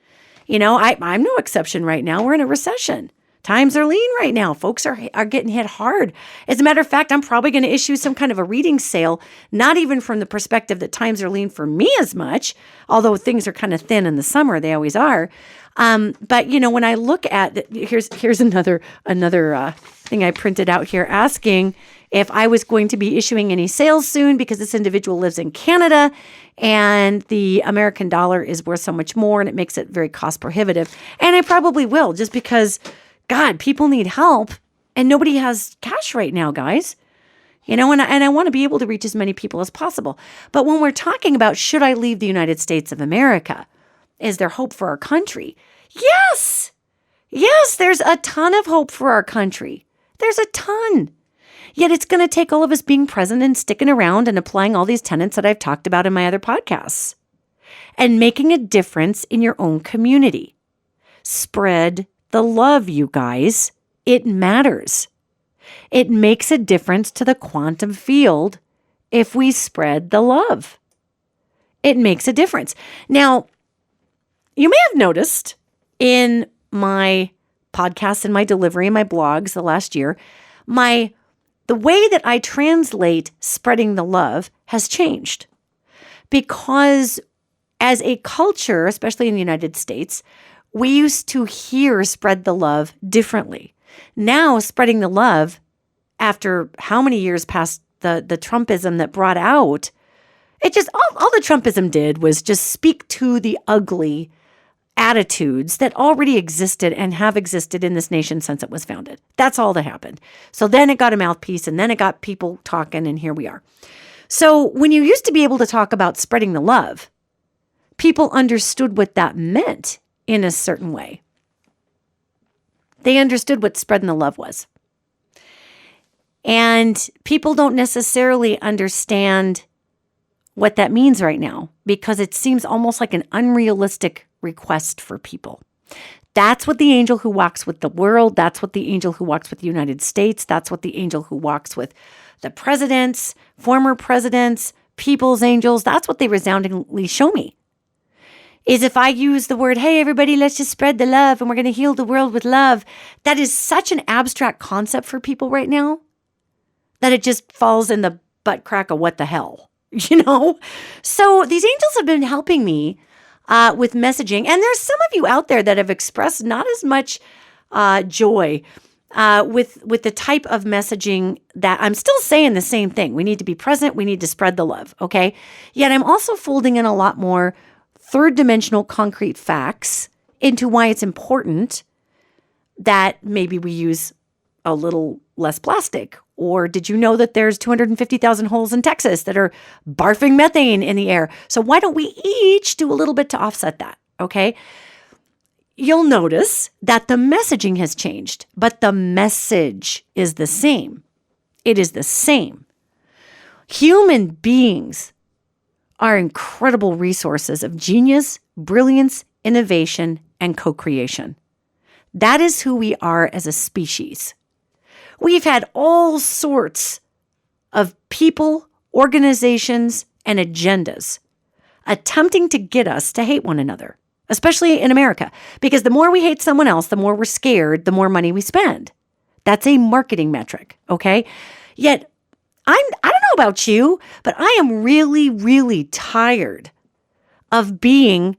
You know, I'm no exception right now. We're in a recession. Times are lean right now. Folks are getting hit hard. As a matter of fact, I'm probably going to issue some kind of a reading sale, not even from the perspective that times are lean for me as much, although things are kind of thin in the summer. They always are. But, you know, when I look at, here's another thing I printed out here asking if I was going to be issuing any sales soon because this individual lives in Canada and the American dollar is worth so much more and it makes it very cost prohibitive. And I probably will, just because, God, people need help and nobody has cash right now, guys. You know, and I want to be able to reach as many people as possible. But when we're talking about should I leave the United States of America, is there hope for our country? Yes. Yes, there's a ton of hope for our country. There's a ton. Yet it's going to take all of us being present and sticking around and applying all these tenets that I've talked about in my other podcasts and making a difference in your own community. Spread the love, you guys. It matters. It makes a difference to the quantum field if we spread the love. It makes a difference. Now, you may have noticed in my podcasts and my delivery and my blogs the last year, the way that I translate spreading the love has changed. Because as a culture, especially in the United States, we used to hear spread the love differently. Now, spreading the love, after how many years past the Trumpism that brought out, it just, all the Trumpism did was just speak to the ugly attitudes that already existed and have existed in this nation since it was founded. That's all that happened. So then it got a mouthpiece and then it got people talking and here we are. So when you used to be able to talk about spreading the love, people understood what that meant in a certain way. They understood what spreading the love was. And people don't necessarily understand what that means right now because it seems almost like an unrealistic request for people. That's what the angel who walks with the world, that's what the angel who walks with the United States, that's what the angel who walks with the presidents, former presidents, people's angels, that's what they resoundingly show me. Is if I use the word, hey, everybody, let's just spread the love and we're going to heal the world with love. That is such an abstract concept for people right now that it just falls in the butt crack of what the hell, you know? So these angels have been helping me with messaging. And there's some of you out there that have expressed not as much joy with the type of messaging that I'm still saying the same thing. We need to be present. We need to spread the love. Okay. Yet I'm also folding in a lot more third dimensional concrete facts into why it's important that maybe we use a little less plastic. Or did you know that there's 250,000 holes in Texas that are barfing methane in the air? So why don't we each do a little bit to offset that, okay? You'll notice that the messaging has changed, but the message is the same. It is the same. Human beings are incredible resources of genius, brilliance, innovation, and co-creation. That is who we are as a species. We've had all sorts of people, organizations, and agendas attempting to get us to hate one another, especially in America, because the more we hate someone else, the more we're scared, the more money we spend. That's a marketing metric, okay? Yet, I don't know about you, but I am really, really tired of being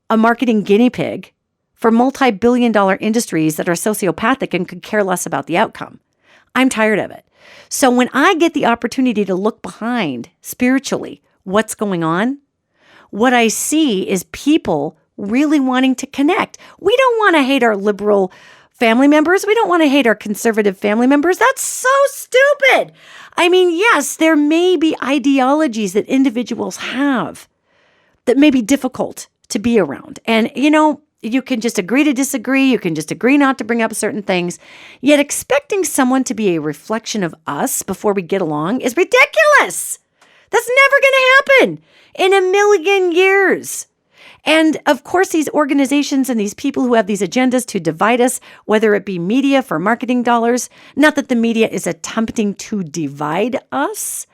a marketing guinea pig for multi-billion-dollar industries that are sociopathic and could care less about the outcome. I'm tired of it. So when I get the opportunity to look behind spiritually what's going on, what I see is people really wanting to connect. We don't want to hate our liberal family members. We don't want to hate our conservative family members. That's so stupid. I mean, yes, there may be ideologies that individuals have that may be difficult to be around. And, you can just agree to disagree. You can just agree not to bring up certain things. Yet expecting someone to be a reflection of us before we get along is ridiculous. That's never going to happen in a million years. And of course, these organizations and these people who have these agendas to divide us, whether it be media for marketing dollars, not that the media is attempting to divide us.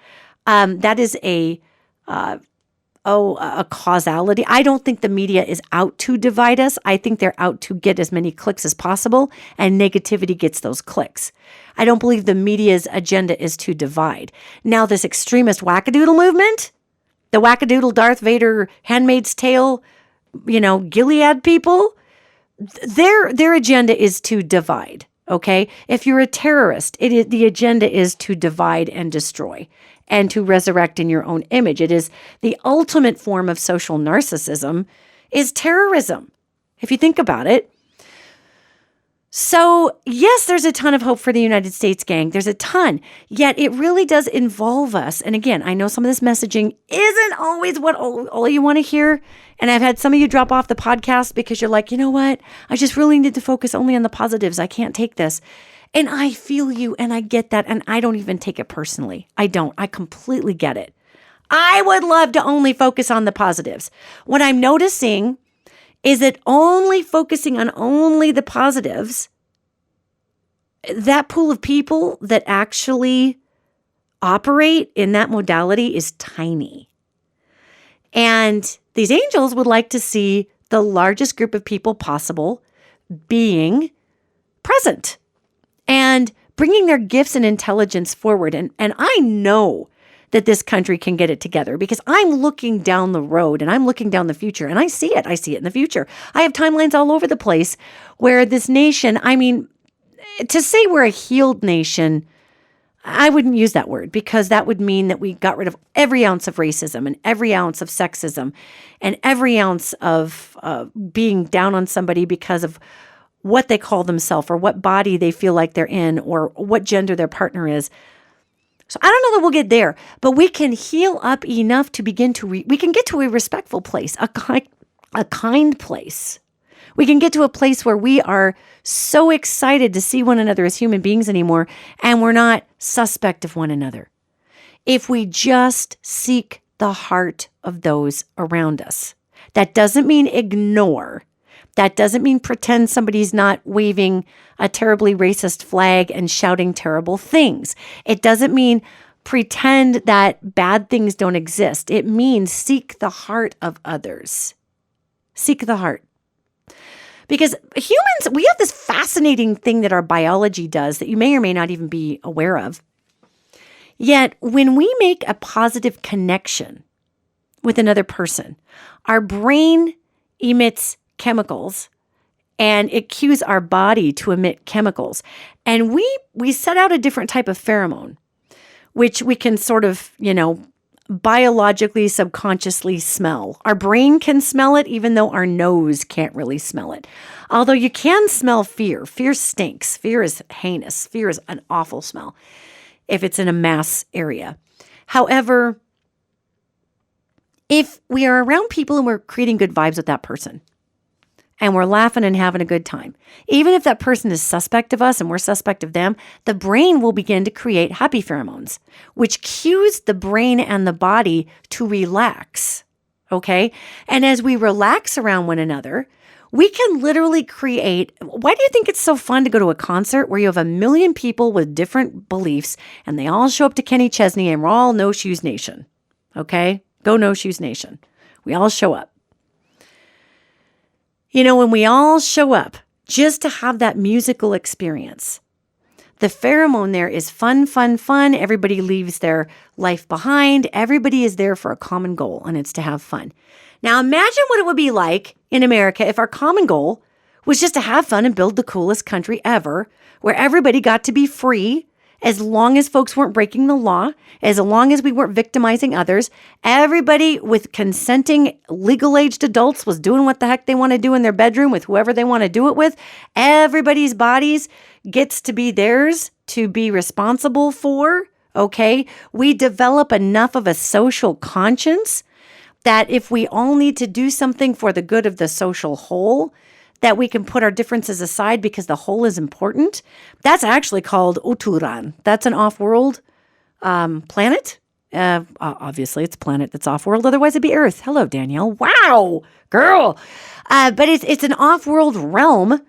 That is a causality. I don't think the media is out to divide us. I think they're out to get as many clicks as possible, and negativity gets those clicks. I don't believe the media's agenda is to divide. Now, this extremist wackadoodle movement, the wackadoodle Darth Vader, Handmaid's Tale, Gilead people, their agenda is to divide, okay? If you're a terrorist, the agenda is to divide and destroy and to resurrect in your own image. It is the ultimate form of social narcissism is terrorism, if you think about it. So, yes, there's a ton of hope for the United States, gang. There's a ton. Yet it really does involve us. And again, I know some of this messaging isn't always what all you want to hear. And I've had some of you drop off the podcast because you're like, you know what? I just really need to focus only on the positives. I can't take this. And I feel you and I get that. And I don't even take it personally. I don't. I completely get it. I would love to only focus on the positives. What I'm noticing is that only focusing on only the positives, that pool of people that actually operate in that modality is tiny. And these angels would like to see the largest group of people possible being present and bringing their gifts and intelligence forward. And I know that this country can get it together because I'm looking down the road and I'm looking down the future and I see it. I see it in the future. I have timelines all over the place where this nation, to say we're a healed nation, I wouldn't use that word because that would mean that we got rid of every ounce of racism and every ounce of sexism and every ounce of being down on somebody because of what they call themselves or what body they feel like they're in or what gender their partner is. So I don't know that we'll get there, but we can heal up enough to begin to, we can get to a respectful place, a kind place. We can get to a place where we are so excited to see one another as human beings anymore, and we're not suspect of one another. If we just seek the heart of those around us. That doesn't mean ignore. That doesn't mean pretend somebody's not waving a terribly racist flag and shouting terrible things. It doesn't mean pretend that bad things don't exist. It means seek the heart of others. Seek the heart. Because humans, we have this fascinating thing that our biology does that you may or may not even be aware of. Yet, when we make a positive connection with another person, our brain emits chemicals and it cues our body to emit chemicals. And we set out a different type of pheromone, which we can sort of, biologically, subconsciously smell. Our brain can smell it, even though our nose can't really smell it. Although you can smell fear. Fear stinks. Fear is heinous. Fear is an awful smell if it's in a mass area. However, if we are around people and we're creating good vibes with that person, and we're laughing and having a good time, even if that person is suspect of us and we're suspect of them, the brain will begin to create happy pheromones, which cues the brain and the body to relax, okay? And as we relax around one another, we can literally create. Why do you think it's so fun to go to a concert where you have a million people with different beliefs and they all show up to Kenny Chesney and we're all No Shoes Nation, okay? Go No Shoes Nation. We all show up. When we all show up just to have that musical experience, the pheromone there is fun, fun, fun. Everybody leaves their life behind. Everybody is there for a common goal, and it's to have fun. Now, imagine what it would be like in America if our common goal was just to have fun and build the coolest country ever, where everybody got to be free as long as folks weren't breaking the law, as long as we weren't victimizing others. Everybody with consenting legal-aged adults was doing what the heck they want to do in their bedroom with whoever they want to do it with. Everybody's bodies gets to be theirs to be responsible for, okay? We develop enough of a social conscience that if we all need to do something for the good of the social whole, that we can put our differences aside because the whole is important. That's actually called Uturan. That's an off-world planet. Obviously, it's a planet that's off-world. Otherwise, it'd be Earth. Hello, Danielle. Wow, girl. But it's an off-world realm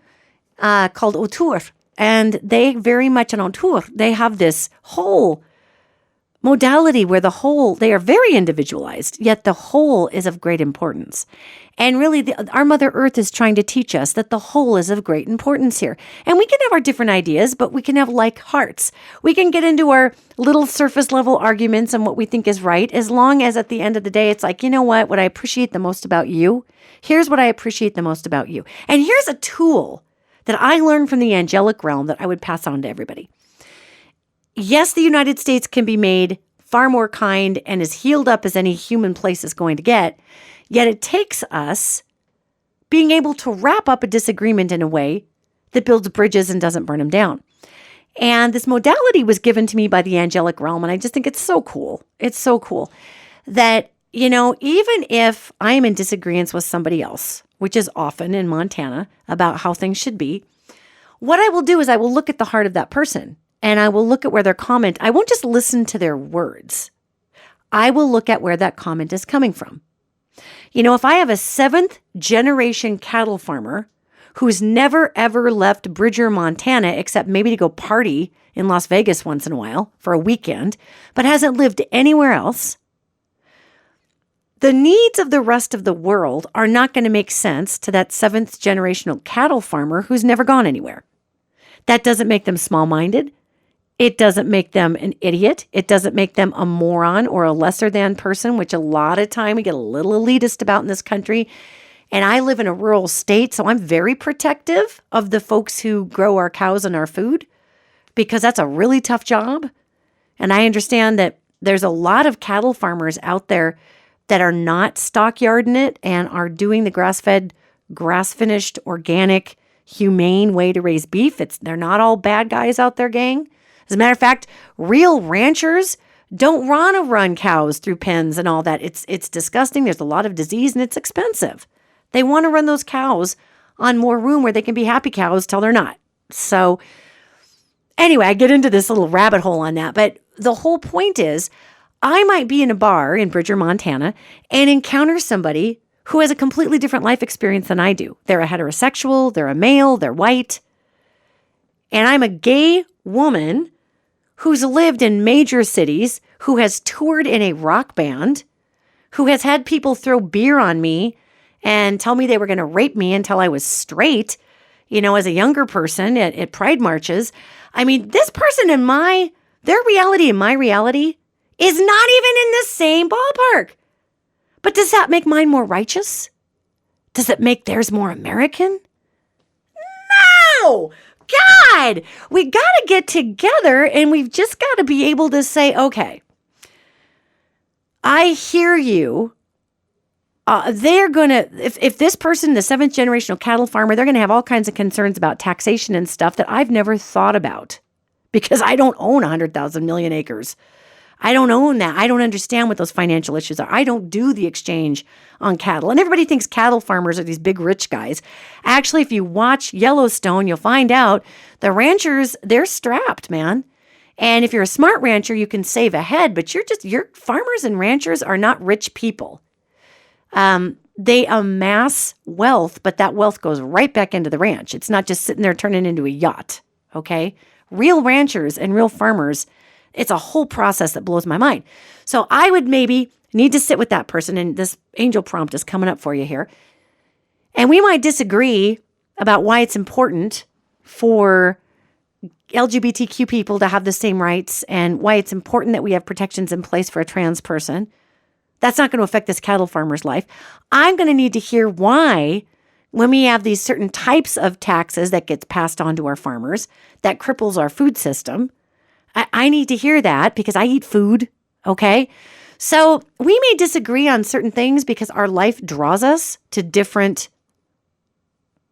called Utur. And they very much on Utur, they have this whole modality where they are very individualized, yet the whole is of great importance. And really, our Mother Earth is trying to teach us that the whole is of great importance here. And we can have our different ideas, but we can have like hearts. We can get into our little surface level arguments and what we think is right, as long as at the end of the day, it's like, you know what I appreciate the most about you? Here's what I appreciate the most about you. And here's a tool that I learned from the angelic realm that I would pass on to everybody. Yes, the United States can be made far more kind and as healed up as any human place is going to get, yet it takes us being able to wrap up a disagreement in a way that builds bridges and doesn't burn them down. And this modality was given to me by the angelic realm, and I just think it's so cool. It's so cool that, even if I am in disagreement with somebody else, which is often in Montana, about how things should be, what I will do is I will look at the heart of that person. And I will look at where their comment, I won't just listen to their words. I will look at where that comment is coming from. If I have a 7th generation cattle farmer who's never ever left Bridger, Montana, except maybe to go party in Las Vegas once in a while for a weekend, but hasn't lived anywhere else, the needs of the rest of the world are not going to make sense to that 7th generational cattle farmer who's never gone anywhere. That doesn't make them small-minded. It doesn't make them an idiot. It doesn't make them a moron or a lesser than person, which a lot of time we get a little elitist about in this country. And I live in a rural state, so I'm very protective of the folks who grow our cows and our food because that's a really tough job. And I understand that there's a lot of cattle farmers out there that are not stockyarding it and are doing the grass-fed, grass-finished, organic, humane way to raise beef. They're not all bad guys out there, gang. As a matter of fact, real ranchers don't want to run cows through pens and all that. It's disgusting. There's a lot of disease and it's expensive. They want to run those cows on more room where they can be happy cows till they're not. So anyway, I get into this little rabbit hole on that. But the whole point is I might be in a bar in Bridger, Montana, and encounter somebody who has a completely different life experience than I do. They're a heterosexual, they're a male, they're white. And I'm a gay woman who's lived in major cities, who has toured in a rock band, who has had people throw beer on me and tell me they were going to rape me until I was straight, as a younger person at pride marches. I mean, this person and their reality and my reality is not even in the same ballpark. But does that make mine more righteous? Does it make theirs more American? No! God, we got to get together and we've just got to be able to say, okay, I hear you. They're going to, if this person, the 7th generational cattle farmer, they're going to have all kinds of concerns about taxation and stuff that I've never thought about because I don't own 100,000 million acres. I don't own that. I don't understand what those financial issues are. I don't do the exchange on cattle. And everybody thinks cattle farmers are these big rich guys. Actually, if you watch Yellowstone, you'll find out the ranchers, they're strapped, man. And if you're a smart rancher, you can save ahead, but your farmers and ranchers are not rich people. They amass wealth, but that wealth goes right back into the ranch. It's not just sitting there turning into a yacht, okay? Real ranchers and real farmers, it's a whole process that blows my mind. So I would maybe need to sit with that person, and this angel prompt is coming up for you here. And we might disagree about why it's important for LGBTQ people to have the same rights and why it's important that we have protections in place for a trans person. That's not going to affect this cattle farmer's life. I'm going to need to hear why, when we have these certain types of taxes that gets passed on to our farmers, that cripples our food system. I need to hear that because I eat food, okay? So we may disagree on certain things because our life draws us to different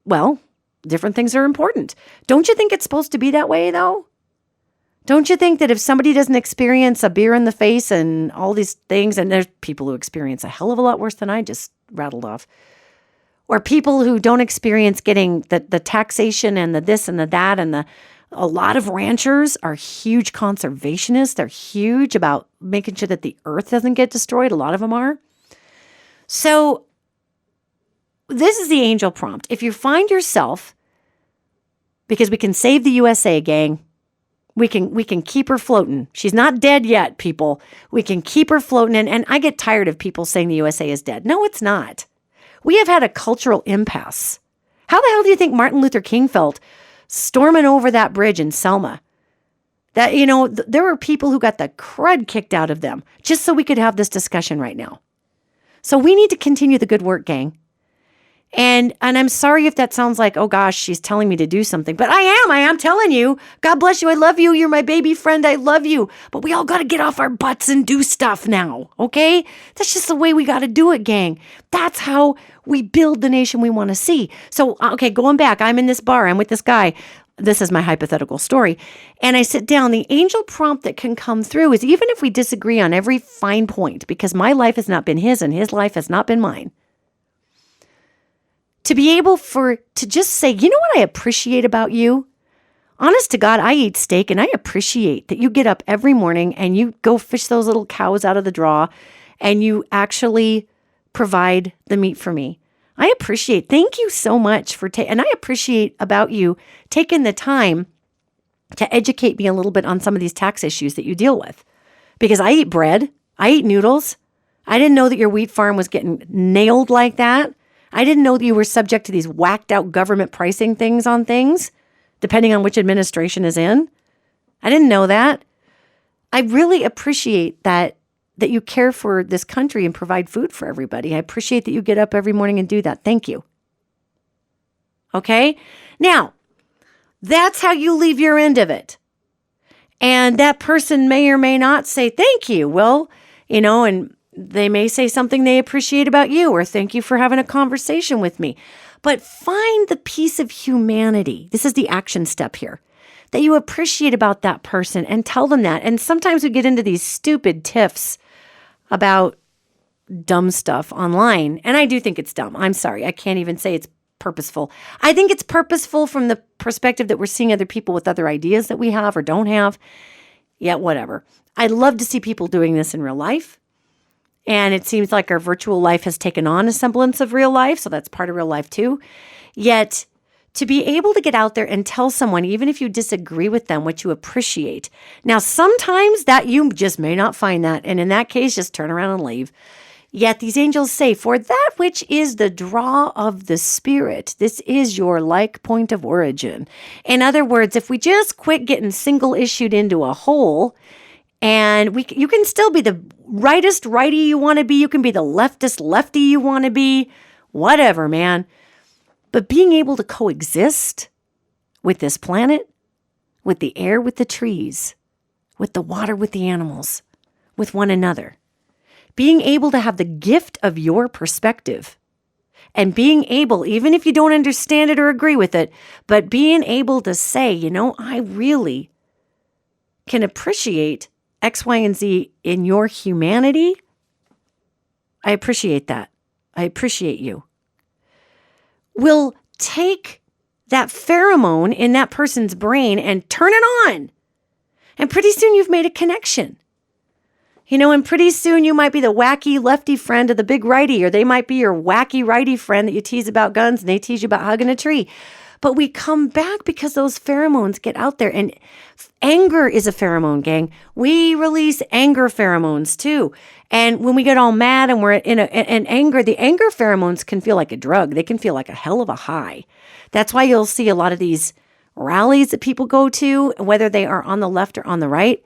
things are important. Don't you think it's supposed to be that way, though? Don't you think that if somebody doesn't experience a beer in the face and all these things, and there's people who experience a hell of a lot worse than I just rattled off, or people who don't experience getting the taxation and the this and the that, and a lot of ranchers are huge conservationists. They're huge about making sure that the earth doesn't get destroyed. A lot of them are. So this is the angel prompt. If you find yourself, because we can save the USA, gang, we can keep her floating. She's not dead yet, people. We can keep her floating. And I get tired of people saying the USA is dead. No, it's not. We have had a cultural impasse. How the hell do you think Martin Luther King felt storming over that bridge in Selma? That, there were people who got the crud kicked out of them just so we could have this discussion right now. So we need to continue the good work, gang. And I'm sorry if that sounds like, oh gosh, she's telling me to do something, but I am telling you, God bless you. I love you. You're my baby friend. I love you. But we all got to get off our butts and do stuff now. Okay. That's just the way we got to do it, gang. That's how we build the nation we want to see. So, okay, going back, I'm in this bar. I'm with this guy. This is my hypothetical story. And I sit down. The angel prompt that can come through is, even if we disagree on every fine point, because my life has not been his and his life has not been mine, to be able to just say, you know what I appreciate about you? Honest to God, I eat steak, and I appreciate that you get up every morning and you go fish those little cows out of the draw and you actually provide the meat for me. I appreciate, thank you so much for and I appreciate about you taking the time to educate me a little bit on some of these tax issues that you deal with. Because I eat bread, I eat noodles. I didn't know that your wheat farm was getting nailed like that. I didn't know that you were subject to these whacked out government pricing things on things, depending on which administration is in. I didn't know that. I really appreciate that you care for this country and provide food for everybody. I appreciate that you get up every morning and do that. Thank you. Okay? Now, that's how you leave your end of it. And that person may or may not say thank you. Well, and they may say something they appreciate about you, or thank you for having a conversation with me. But find the piece of humanity. This is the action step here, that you appreciate about that person, and tell them that. And sometimes we get into these stupid tiffs about dumb stuff online. And I do think it's dumb. I'm sorry. I can't even say it's purposeful. I think it's purposeful from the perspective that we're seeing other people with other ideas that we have or don't have. Yeah, whatever. I love to see people doing this in real life. And it seems like our virtual life has taken on a semblance of real life. So that's part of real life too. Yet to be able to get out there and tell someone, even if you disagree with them, what you appreciate. Now, sometimes that you just may not find that. And in that case, just turn around and leave. Yet these angels say, for that which is the draw of the Spirit, this is your like point of origin. In other words, if we just quit getting single issued into a hole, and you can still be the rightist righty you want to be. You can be the leftist lefty you want to be. Whatever, man. But being able to coexist with this planet, with the air, with the trees, with the water, with the animals, with one another. Being able to have the gift of your perspective. And being able, even if you don't understand it or agree with it, but being able to say, I really can appreciate X, Y, and Z in your humanity. I appreciate that. I appreciate you. Will take that pheromone in that person's brain and turn it on. And pretty soon you've made a connection. And pretty soon you might be the wacky lefty friend of the big righty, or they might be your wacky righty friend that you tease about guns and they tease you about hugging a tree. But we come back because those pheromones get out there. And anger is a pheromone, gang. We release anger pheromones too. And when we get all mad and we're in anger, the anger pheromones can feel like a drug. They can feel like a hell of a high. That's why you'll see a lot of these rallies that people go to, whether they are on the left or on the right.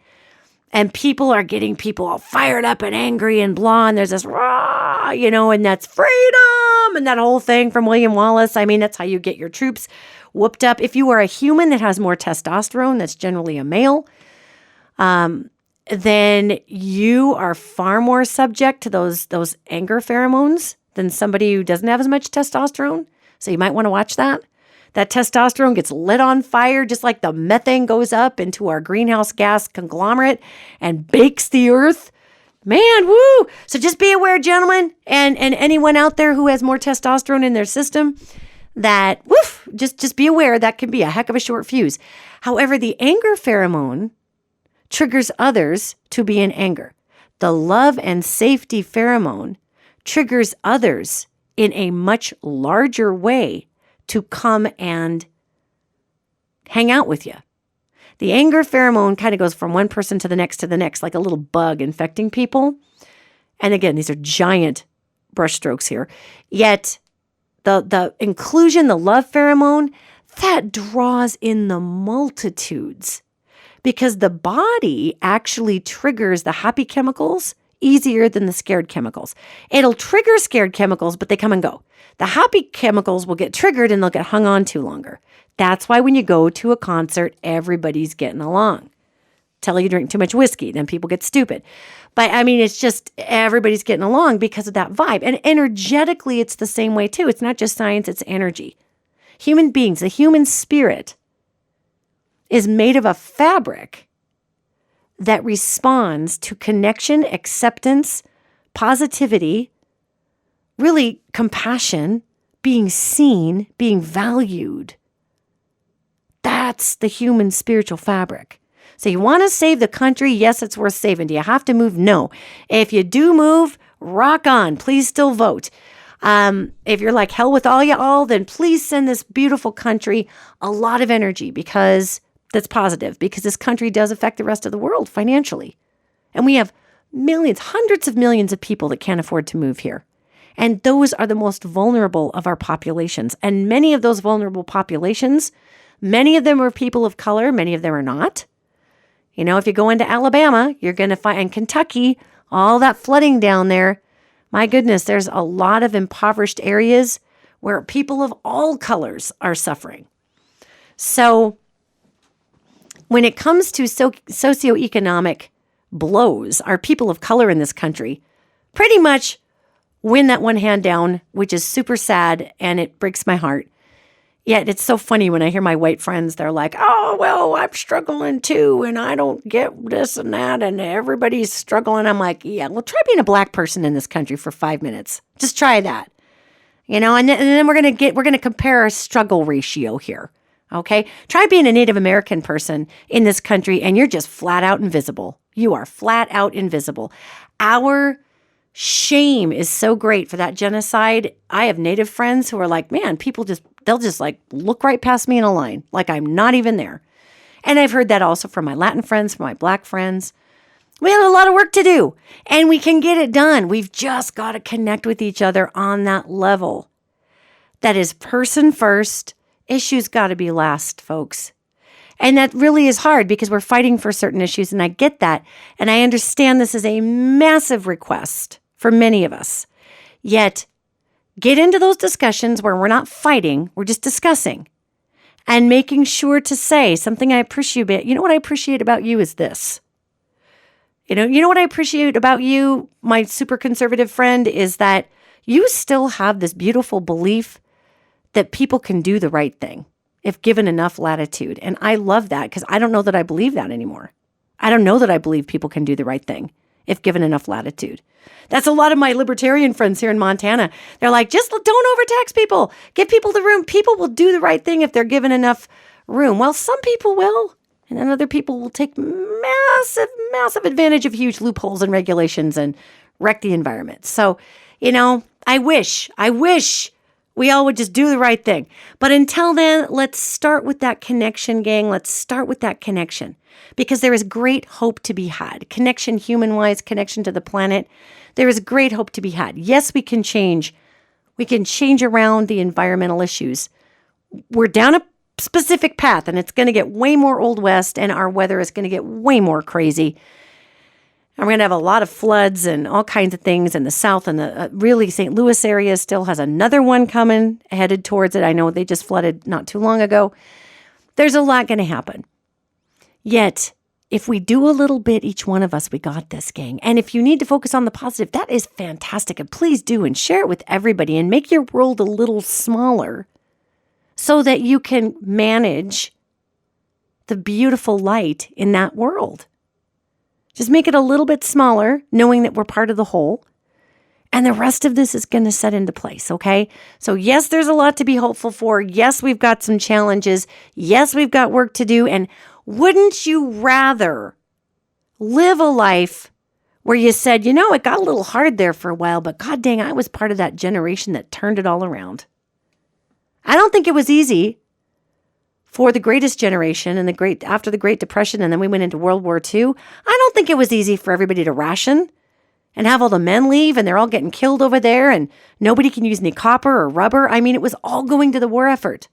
And people are getting people all fired up and angry and blah. And there's this rah, and that's freedom and that whole thing from William Wallace. I mean, that's how you get your troops whooped up. If you are a human that has more testosterone, that's generally a male, then you are far more subject to those anger pheromones than somebody who doesn't have as much testosterone. So you might want to watch that. That testosterone gets lit on fire, just like the methane goes up into our greenhouse gas conglomerate and bakes the earth. Man, woo! So just be aware, gentlemen, and anyone out there who has more testosterone in their system, that, woof, just be aware that can be a heck of a short fuse. However, the anger pheromone triggers others to be in anger. The love and safety pheromone triggers others in a much larger way to come and hang out with you. The anger pheromone kind of goes from one person to the next, like a little bug infecting people. And again, these are giant brushstrokes here. Yet the inclusion, the love pheromone, that draws in the multitudes because the body actually triggers the happy chemicals easier than the scared chemicals. It'll trigger scared chemicals, but they come and go. The happy chemicals will get triggered and they'll get hung on to longer. That's why when you go to a concert, everybody's getting along. Tell you drink too much whiskey, then people get stupid. But I mean, it's just everybody's getting along because of that vibe. And energetically, it's the same way too. It's not just science, it's energy. Human beings, the human spirit is made of a fabric that responds to connection, acceptance, positivity, really compassion, being seen, being valued. That's the human spiritual fabric. So you want to save the country? Yes, it's worth saving. Do you have to move? No. If you do move, rock on. Please still vote. If you're like hell with all y'all, then please send this beautiful country a lot of energy because that's positive, because this country does affect the rest of the world financially. And we have millions, hundreds of millions of people that can't afford to move here. And those are the most vulnerable of our populations. And many of those vulnerable populations, many of them are people of color, many of them are not. If you go into Alabama, you're going to find, and Kentucky, all that flooding down there, my goodness, there's a lot of impoverished areas where people of all colors are suffering. So when it comes to socioeconomic blows, our people of color in this country pretty much win that one hand down, which is super sad and it breaks my heart. Yet it's so funny when I hear my white friends, they're like, oh, well, I'm struggling too, and I don't get this and that, and everybody's struggling. I'm like, yeah, well, try being a black person in this country for 5 minutes. Just try that. And then we're going to compare our struggle ratio here. Okay? Try being a Native American person in this country, and you're just flat out invisible. You are flat out invisible. Our shame is so great for that genocide. I have Native friends who are like, man, they'll just like look right past me in a line, like I'm not even there. And I've heard that also from my Latin friends, from my Black friends. We have a lot of work to do, and we can get it done. We've just got to connect with each other on that level. That is person first. Issues got to be last, folks. And that really is hard because we're fighting for certain issues, and I get that. And I understand this is a massive request for many of us. Yet, get into those discussions where we're not fighting, we're just discussing. And making sure to say something I appreciate. You know what I appreciate about you is this. You know what I appreciate about you, my super conservative friend, is that you still have this beautiful belief that people can do the right thing if given enough latitude. And I love that because I don't know that I believe that anymore. I don't know that I believe people can do the right thing if given enough latitude. That's a lot of my libertarian friends here in Montana. They're like, just don't overtax people. Give people the room. People will do the right thing if they're given enough room. Well, some people will, And then other people will take massive, massive advantage of huge loopholes and regulations and wreck the environment. So, I wish we all would just do the right thing. But until then, let's start with that connection, gang. Let's start with that connection, because there is great hope to be had. Connection human-wise, connection to the planet. There is great hope to be had. Yes, we can change. We can change around the environmental issues. We're down a specific path, and it's going to get way more Old West, and our weather is going to get way more crazy. And we're going to have a lot of floods and all kinds of things in the south, and the really St. Louis area still has another one coming, headed towards it. I know they just flooded not too long ago. There's a lot going to happen. Yet, if we do a little bit, each one of us, we got this, gang. And if you need to focus on the positive, that is fantastic. And please do, and share it with everybody, and make your world a little smaller so that you can manage the beautiful light in that world. Just make it a little bit smaller, knowing that we're part of the whole. And the rest of this is going to set into place, okay? So yes, there's a lot to be hopeful for. Yes, we've got some challenges. Yes, we've got work to do. And wouldn't you rather live a life where you said, it got a little hard there for a while, but God dang, I was part of that generation that turned it all around. I don't think it was easy for the greatest generation and after the Great Depression, and then we went into World War II. I don't think it was easy for everybody to ration and have all the men leave, and they're all getting killed over there, and nobody can use any copper or rubber. I mean, it was all going to the war effort.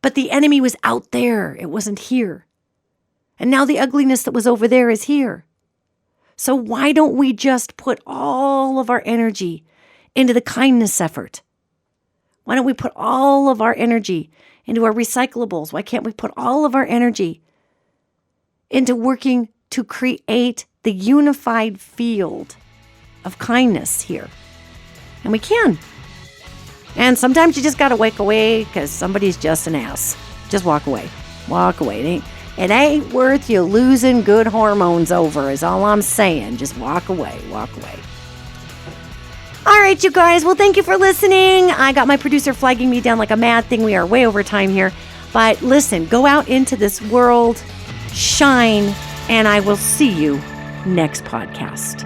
But the enemy was out there. It wasn't here. And now the ugliness that was over there is here. So why don't we just put all of our energy into the kindness effort? Why don't we put all of our energy into our recyclables? Why can't we put all of our energy into working to create the unified field of kindness here? And we can. And sometimes you just got to walk away because somebody's just an ass. Just walk away. Walk away. It ain't worth you losing good hormones over, is all I'm saying. Just walk away. Walk away. All right, you guys. Well, thank you for listening. I got my producer flagging me down like a mad thing. We are way over time here. But listen, go out into this world, shine, and I will see you next podcast.